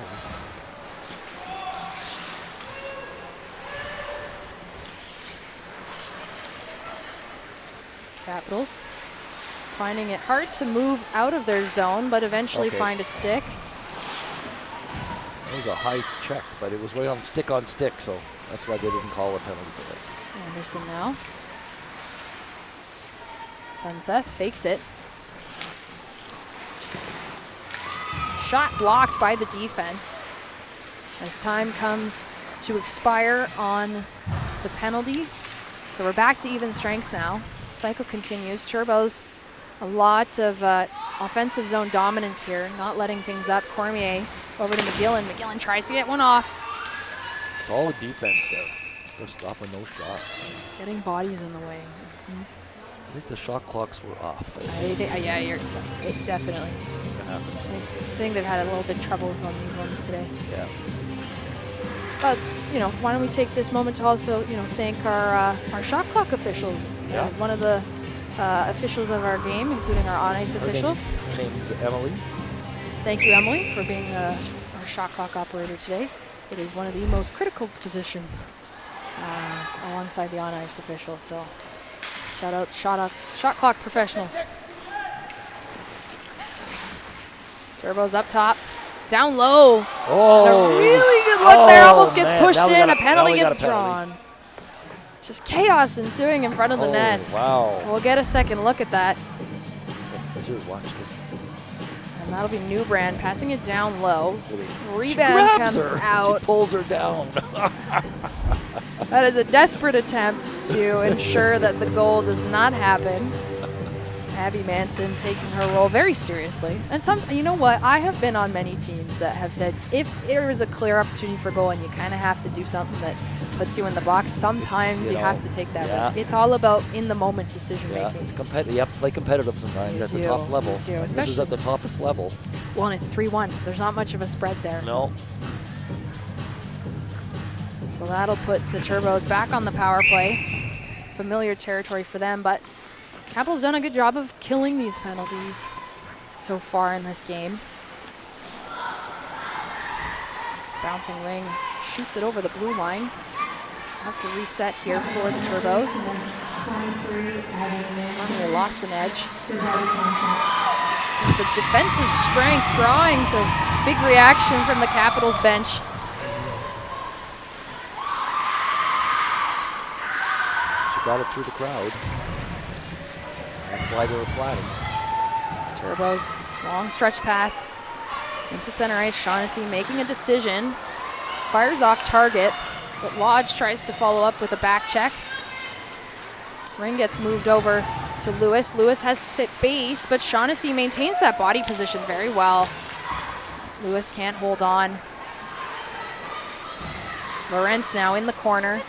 Capitals finding it hard to move out of their zone, but eventually find a stick. That was a high check, but it was right on stick, so that's why they didn't call a penalty for it. Anderson now. Sunseth fakes it. Shot blocked by the defense. As time comes to expire on the penalty. So we're back to even strength now. Cycle continues. Turbos, a lot of offensive zone dominance here, not letting things up. Cormier over to McGillen. McGillen tries to get one off. Solid defense there. Still stopping those shots. Getting bodies in the way. I think the shot clocks were off. Yeah, definitely. That happens. I think they've had a little bit of troubles on these ones today. Yeah. But why don't we take this moment to also, thank our shot clock officials. Yeah. One of the officials of our game, including our on-ice officials. Her name's Emily. Thank you, Emily, for being our shot clock operator today. It is one of the most critical positions alongside the on-ice officials. So shout out shot clock professionals. Turbos up top, down low. Oh, and a really good look there. Almost gets pushed in. A penalty gets a penalty. drawn. Just chaos ensuing in front of the net. Wow. We'll get a second look at that. Watch this. And that'll be Newbrand passing it down low. Rebound comes out. She pulls her down. That is a desperate attempt to ensure that the goal does not happen. Abby Manson taking her role very seriously. And you know what? I have been on many teams that have said if there is a clear opportunity for goal and you kind of have to do something that puts you in the box, sometimes you have to take that risk. It's all about in the moment decision making. It's competitive. You have to play competitive sometimes at the top level. This is at the toppest level. Well, and it's 3-1. There's not much of a spread there. No. So that'll put the Turbos back on the power play. Familiar territory for them, but Capital's done a good job of killing these penalties so far in this game. Bouncing ring, shoots it over the blue line. Have to reset here for the Turbos. They lost an edge. It's a defensive strength drawing, so big reaction from the Capitals bench. She got it through the crowd. That's why they were platting. Turbos, long stretch pass into center ice. Shaughnessy making a decision. Fires off target, but Lodge tries to follow up with a back check. Ring gets moved over to Lewis. Lewis has sit base, but Shaughnessy maintains that body position very well. Lewis can't hold on. Lorentz now in the corner.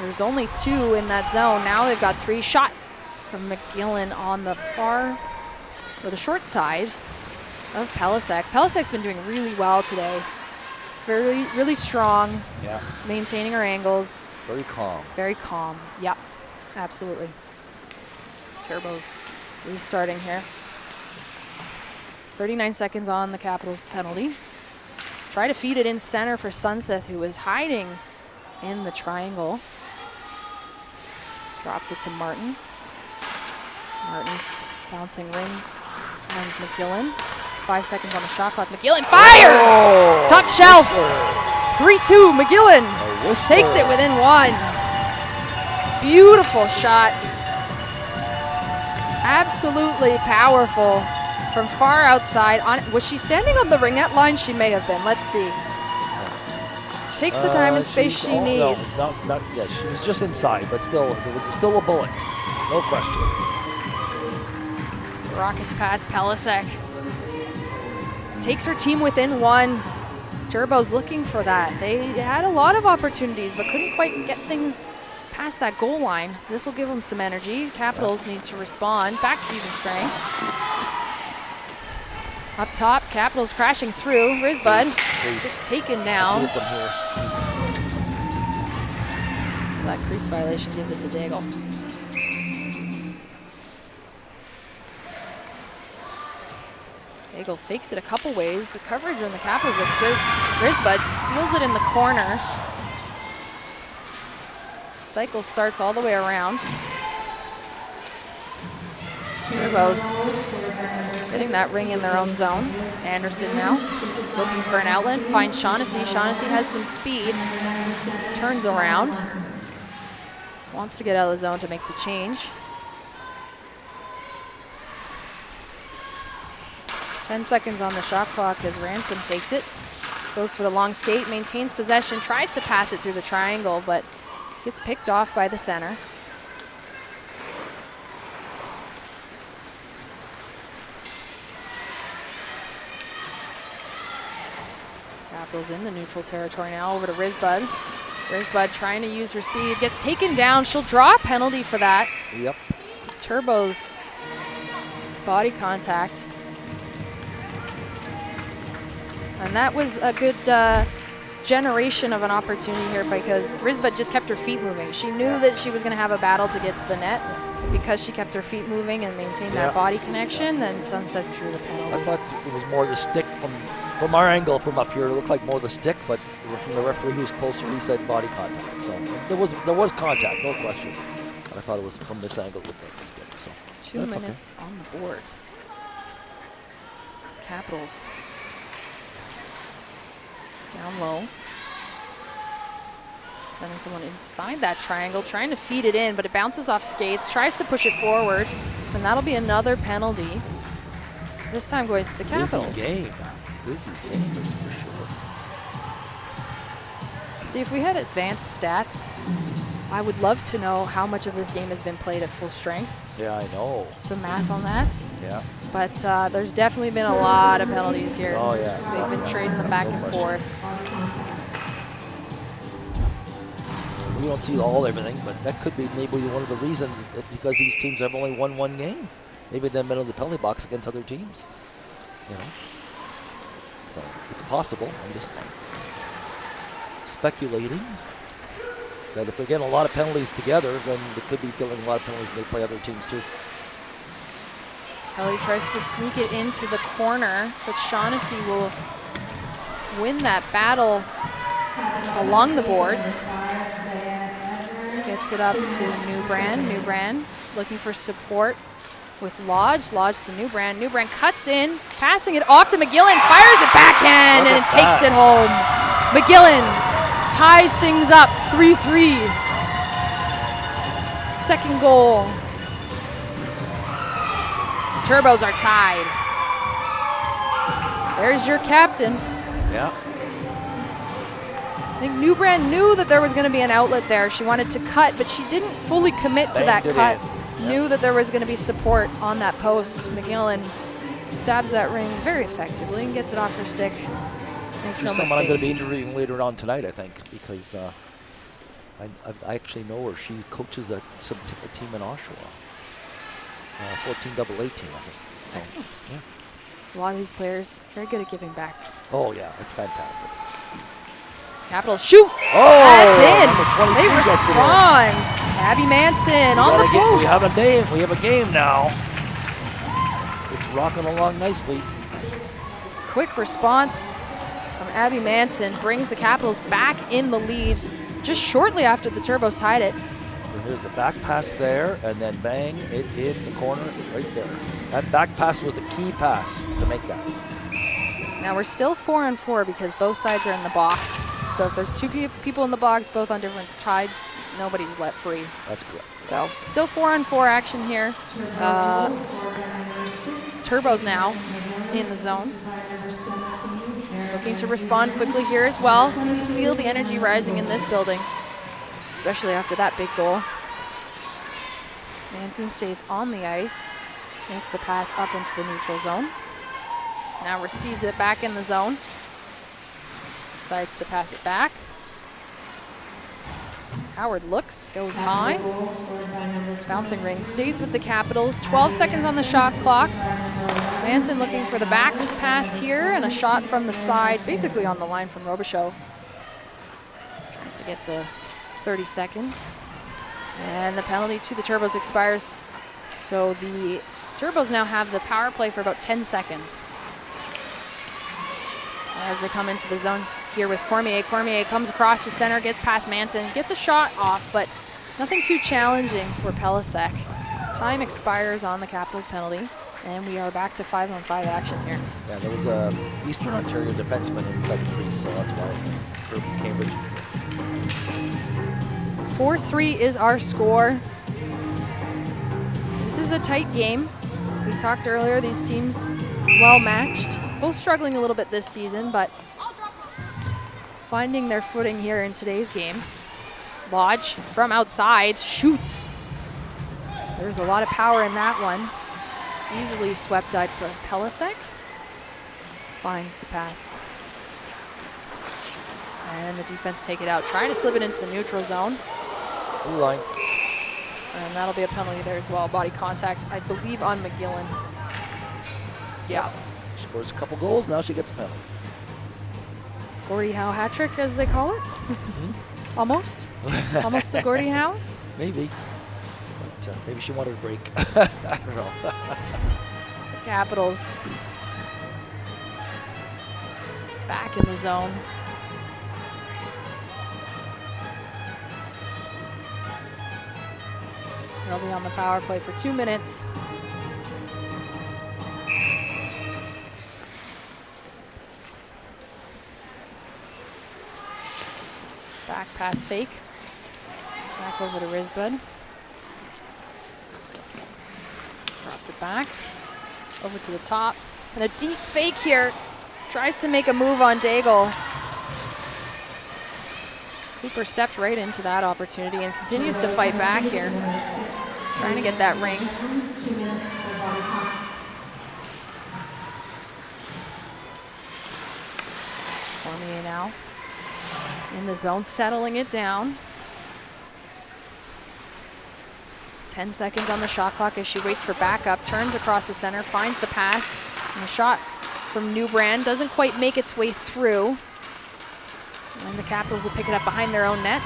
There's only 2 in that zone. Now they've got 3. Shot from McGillen on the the short side of Pelisek. Pelisek's been doing really well today. Really strong. Yeah. Maintaining her angles. Very calm. Very calm. Yep. Absolutely. Turbos restarting here. 39 seconds on the Capitals penalty. Try to feed it in center for Sunseth, who is hiding in the triangle. Drops it to Martin. Martin's bouncing ring finds McGillen. 5 seconds on the shot clock. McGillen fires! Oh, top shelf. 3-2. McGillen takes it within 1. Beautiful shot. Absolutely powerful from far outside. Was she standing on the ringette line? She may have been. Let's see. Takes the time and space she needs. No, not yet. She was just inside, but still, it was still a bullet. No question. Rockets pass Pelisek. Takes her team within 1. Turbos looking for that. They had a lot of opportunities, but couldn't quite get things past that goal line. This will give them some energy. Capitals need to respond. Back to even strength. Up top, Capitals crashing through. Risbud gets taken down. Let's see it from here. That crease violation gives it to Daigle. Daigle fakes it a couple ways. The coverage on the Capitals looks good. Risbud steals it in the corner. Cycle starts all the way around. Turbos getting that ring in their own zone. Anderson now looking for an outlet, finds Shaughnessy. Shaughnessy has some speed, turns around, wants to get out of the zone to make the change. 10 seconds on the shot clock as Ransom takes it, goes for the long skate, maintains possession, tries to pass it through the triangle, but gets picked off by the center. Capitals in the neutral territory now, over to Risbud. Risbud trying to use her speed, gets taken down. She'll draw a penalty for that. Yep. Turbos body contact. And that was a good generation of an opportunity here because Risbud just kept her feet moving. She knew that she was going to have a battle to get to the net, because she kept her feet moving and maintained that body connection, then Sunset drew the penalty. I thought it was more the stick from our angle from up here. It looked like more the stick, but from the referee who was closer, he said body contact. So there was contact, no question. But I thought it was from this angle with the stick. So 2 minutes on the board. Capitals down low. Sending someone inside that triangle, trying to feed it in, but it bounces off skates, tries to push it forward, and that'll be another penalty. This time going to the Capitals. Busy game. Busy game is for sure. See, if we had advanced stats, I would love to know how much of this game has been played at full strength. Yeah, I know. Some math on that. Yeah. But there's definitely been a lot of penalties here. Oh, yeah. They've been trading them back and forth. We don't see everything, but that could be maybe one of the reasons that because these teams have only won one game. Maybe they've been in the penalty box against other teams. You know, so it's possible. I'm just speculating that if they're getting a lot of penalties together, then they could be getting a lot of penalties when they play other teams too. Kelly tries to sneak it into the corner, but Shaughnessy will win that battle along the boards. Gets it up to Newbrand. Newbrand looking for support with Lodge. Lodge to Newbrand. Newbrand cuts in, passing it off to McGillen, fires it backhand, and it takes it home. McGillen ties things up, 3-3. Second goal. The Turbos are tied. There's your captain. Yeah. I think Newbrand knew that there was going to be an outlet there. She wanted to cut, but she didn't fully commit to that cut. Knew that there was going to be support on that post. McGillen stabs that ring very effectively and gets it off her stick. Makes no mistake. Someone I'm going to be interviewing later on tonight, I think, because I actually know her. She coaches a team in Oshawa. 14AA team, I think. So, excellent. Yeah. A lot of these players very good at giving back. Oh, yeah, it's fantastic. Capitals shoot. Oh, that's in. They respond. Abby Manson on the post. We have a name. We have a game now. It's rocking along nicely. Quick response from Abby Manson brings the Capitals back in the lead just shortly after the Turbos tied it. So here's the back pass there, and then bang, it in the corner right there. That back pass was the key pass to make that. Now we're still 4-on-4 because both sides are in the box. So if there's two people in the box, both on different sides, nobody's let free. That's correct. So still 4-on-4 action here. Turbos now in the zone. Looking to respond quickly here as well. You can feel the energy rising in this building, especially after that big goal. Manson stays on the ice, makes the pass up into the neutral zone. Now receives it back in the zone. Decides to pass it back. Howard looks, goes high. Bouncing ring stays with the Capitals. 12 seconds on the shot clock. Manson looking for the back pass here and a shot from the side, basically on the line from Robichaud. Tries to get the 30 seconds. And the penalty to the Turbos expires. So the Turbos now have the power play for about 10 seconds. As they come into the zone here with Cormier. Cormier comes across the center, gets past Manson, gets a shot off, but nothing too challenging for Pelisek. Time expires on the Capitals penalty, and we are back to 5-on-5 action here. Yeah, there was a Eastern Ontario defenseman inside the crease, so that's why it's for Cambridge. 4-3 is our score. This is a tight game. We talked earlier, these teams well matched. Both struggling a little bit this season, but finding their footing here in today's game. Lodge from outside shoots. There's a lot of power in that one. Easily swept out by Pelisek. Finds the pass. And the defense take it out. Trying to slip it into the neutral zone. Blue line. And that'll be a penalty there as well. Body contact, I believe, on McGillen. Yeah. Scores a couple goals, now she gets a penalty. Gordie Howe hat trick, as they call it. Almost. Almost a Gordie Howe. Maybe. Maybe she wanted a break. I don't know. So Capitals back in the zone. They'll be on the power play for 2 minutes. Back pass fake. Back over to Risbud. Drops it back. Over to the top. And a deep fake here. Tries to make a move on Daigle. Cooper steps right into that opportunity and continues to fight back here. Trying to get that ring. 2 minutes for body count. Cormier now in the zone, settling it down. 10 seconds on the shot clock as she waits for backup, turns across the center, finds the pass, and a shot from Newbrand doesn't quite make its way through. And the Capitals will pick it up behind their own net.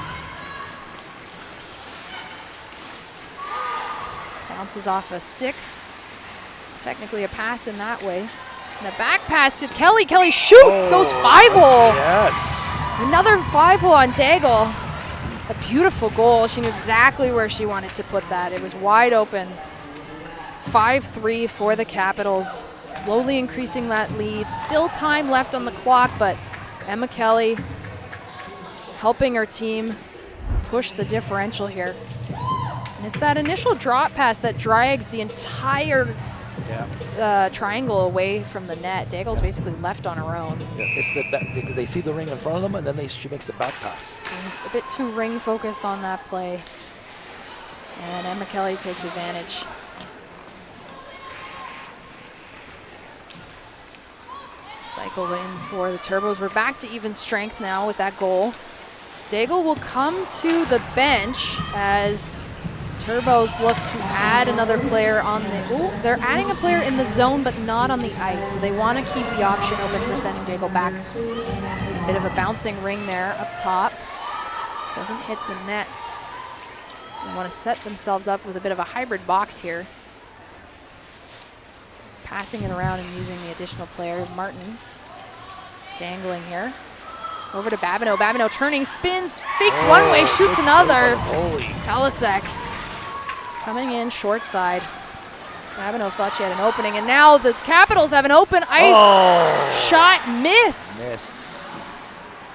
Bounces off a stick. Technically a pass in that way. And a back pass to Kelly. Kelly shoots, goes 5-hole. Yes. Another 5-hole on Daigle. A beautiful goal. She knew exactly where she wanted to put that. It was wide open. 5-3 for the Capitals. Slowly increasing that lead. Still time left on the clock, but Emma Kelly helping her team push the differential here. And it's that initial drop pass that drags the entire triangle away from the net. Daigle's basically left on her own. Yeah, it's because they see the ring in front of them, and then she makes the back pass. And a bit too ring focused on that play. And Emma Kelly takes advantage. Cycle in for the Turbos. We're back to even strength now with that goal. Daigle will come to the bench as Turbos look to add another player on the... Ooh, they're adding a player in the zone, but not on the ice. So they want to keep the option open for sending Daigle back. A bit of a bouncing ring there up top. Doesn't hit the net. They want to set themselves up with a bit of a hybrid box here. Passing it around and using the additional player, Martin. Dangling here. Over to Babineau. Babineau turning, spins, fakes one way, shoots another. Kalasek coming in short side. Babineau thought she had an opening, and now the Capitals have an open ice shot. Missed.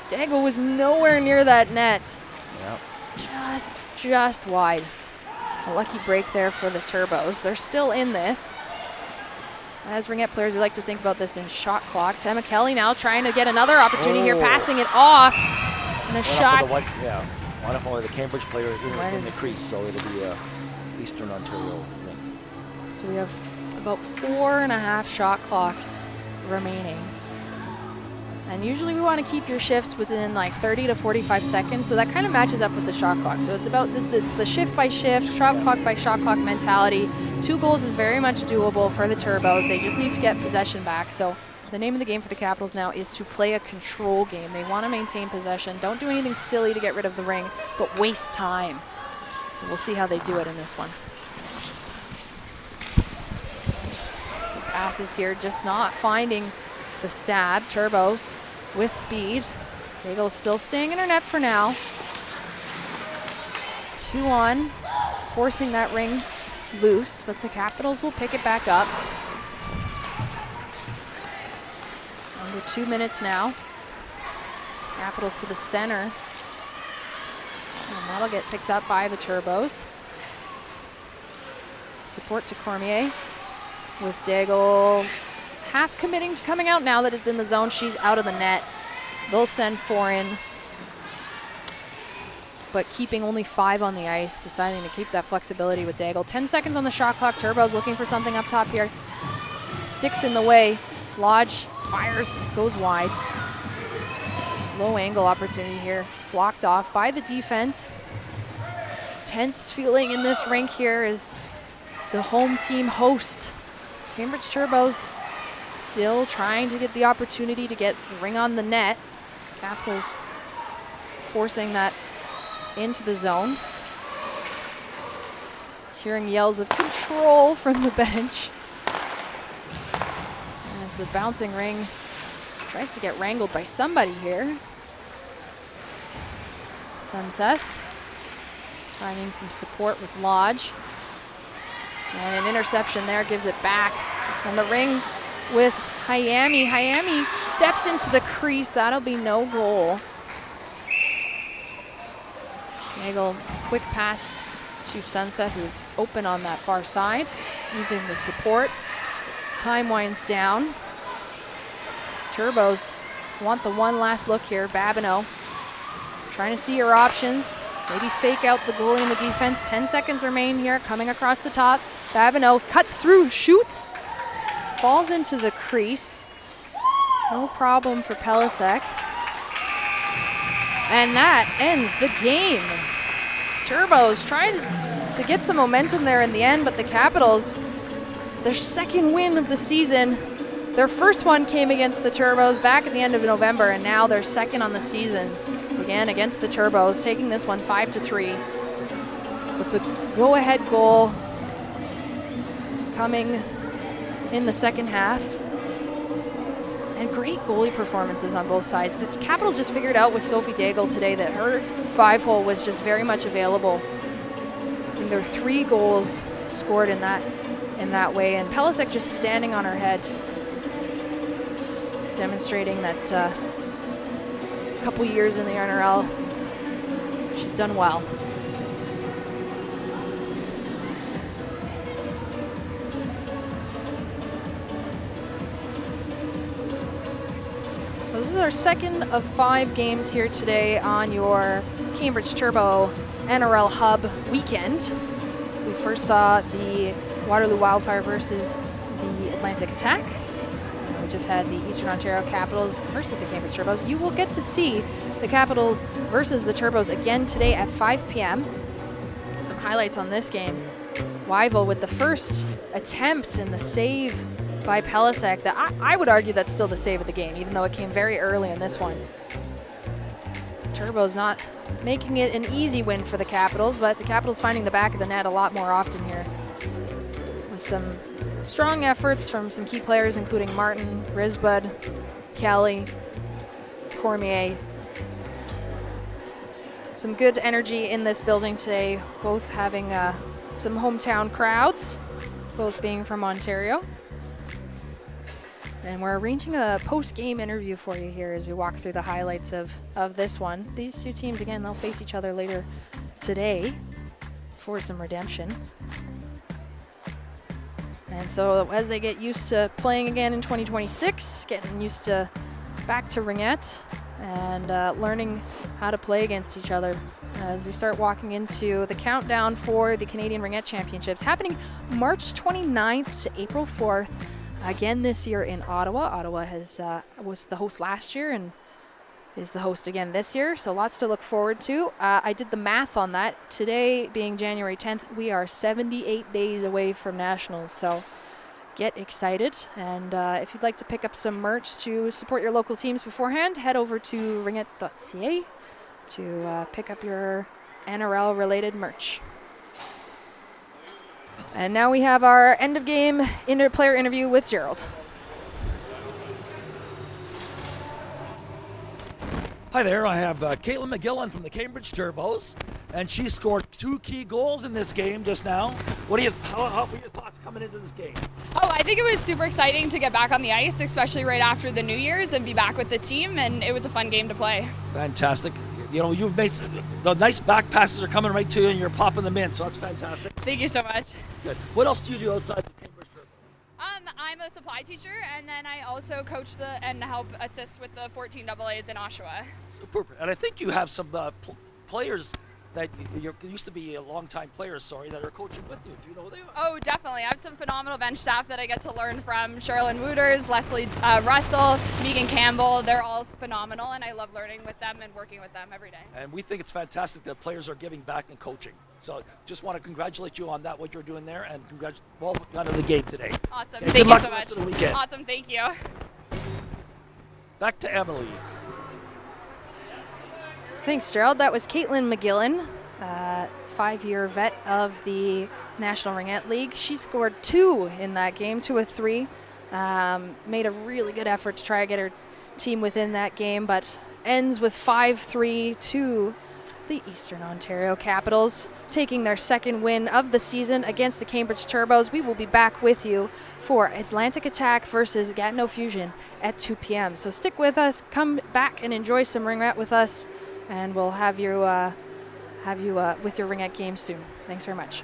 Daigle was nowhere near that net. Yep. Just wide. A lucky break there for the Turbos. They're still in this. As Ringette players, we like to think about this in shot clocks. Emma Kelly now trying to get another opportunity here, passing it off. And a shot. One of the Cambridge player in the crease, so it'll be Eastern Ontario ring. So we have about 4.5 shot clocks remaining. And usually we want to keep your shifts within like 30 to 45 seconds, so that kind of matches up with the shot clock. So it's about it's the shift by shift, shot clock by shot clock mentality. 2 goals is very much doable for the Turbos. They just need to get possession back. So the name of the game for the Capitals now is to play a control game. They want to maintain possession. Don't do anything silly to get rid of the ring, but waste time. So we'll see how they do it in this one. Some passes here, just not finding the stab. Turbos with speed. Daigle still staying in her net for now. 2 on, forcing that ring loose, but the Capitals will pick it back up. Under 2 minutes now. Capitals to the center. And that'll get picked up by the Turbos. Support to Cormier with Daigle half committing to coming out now that it's in the zone. She's out of the net. They'll send 4 in, but keeping only 5 on the ice, deciding to keep that flexibility with Daigle. 10 seconds on the shot clock. Turbos looking for something up top here. Sticks in the way. Lodge fires, goes wide. Low angle opportunity here. Blocked off by the defense. Tense feeling in this rink here as the home team host. Cambridge Turbos still trying to get the opportunity to get the ring on the net. Capitals forcing that into the zone. Hearing yells of control from the bench as the bouncing ring tries to get wrangled by somebody here. Sunseth finding some support with Lodge. And an interception there gives it back. And the ring with Hayami. Hayami steps into the crease. That'll be no goal. Nagel, quick pass to Sunseth, who's open on that far side, using the support. Time winds down. Turbos want the one last look here. Babineau trying to see your options. Maybe fake out the goalie in the defense. 10 seconds remain here, coming across the top. Babineau cuts through, shoots, falls into the crease. No problem for Pelisek. And that ends the game. Turbos trying to get some momentum there in the end, but the Capitals, their second win of the season. Their first one came against the Turbos back at the end of November, and now they're second on the season. Again, against the Turbos, taking this one 5-3 with the go-ahead goal coming in the second half. And great goalie performances on both sides. The Capitals just figured out with Sophie Daigle today that her 5-hole was just very much available. I think there were 3 goals scored in that way, and Pelisek just standing on her head, demonstrating that a couple years in the NRL, she's done well. This is our second of 5 games here today on your Cambridge Turbo NRL Hub weekend. We first saw the Waterloo Wildfire versus the Atlantic Attack. We just had the Eastern Ontario Capitals versus the Cambridge Turbos. You will get to see the Capitals versus the Turbos again today at 5 p.m. Some highlights on this game. Wyville with the first attempt and the save by Pelisek. That I would argue that's still the save of the game, even though it came very early in this one. Turbos not making it an easy win for the Capitals, but the Capitals finding the back of the net a lot more often here. With some strong efforts from some key players, including Martin, Risbud, Kelly, Cormier. Some good energy in this building today, both having some hometown crowds, both being from Ontario. And we're arranging a post-game interview for you here as we walk through the highlights of this one. These two teams, again, they'll face each other later today for some redemption. And so as they get used to playing again in 2026, getting used to back to Ringette and learning how to play against each other as we start walking into the countdown for the Canadian Ringette Championships happening March 29th to April 4th. Again this year in Ottawa. Ottawa was the host last year and is the host again this year, so lots to look forward to. I did the math on that. Today being January 10th, we are 78 days away from Nationals, so get excited. And if you'd like to pick up some merch to support your local teams beforehand, head over to ringette.ca to pick up your NRL-related merch. And now we have our end-of-game player interview with Gerald. Hi there, I have Caitlin McGillen from the Cambridge Turbos, and she scored 2 key goals in this game just now. How were your thoughts coming into this game? Oh, I think it was super exciting to get back on the ice, especially right after the New Year's, and be back with the team, and it was a fun game to play. Fantastic. You know, you've made the nice back passes are coming right to you, and you're popping them in, so that's fantastic. Thank you so much. Good. What else do you do outside the Cambridge Turbos? I'm a supply teacher, and then I also coach and help assist with the 14 AAs in Oshawa. Super. And I think you have some players that used to be a long-time players, that are coaching with you. Do you know who they are? Oh, definitely. I have some phenomenal bench staff that I get to learn from. Sherilyn Wooters, Leslie Russell, Megan Campbell. They're all phenomenal, and I love learning with them and working with them every day. And we think it's fantastic that players are giving back and coaching. So just want to congratulate you on that, what you're doing there, and well done in the game today. Awesome. Okay, Thank good luck you so the rest much. of the weekend. Awesome. Thank you. Back to Emily. Thanks, Gerald. That was Caitlin McGillen 5-year vet of the National Ringette League. She scored 2 in that game, 2 of 3. Made a really good effort to try to get her team within that game, but ends with 5-3 to the Eastern Ontario Capitals, taking their second win of the season against the Cambridge Turbos. We will be back with you for Atlantic Attack versus Gatineau Fusion at 2 p.m. So stick with us, come back and enjoy some Ringette with us, and we'll have you with your Ringette game soon. Thanks very much.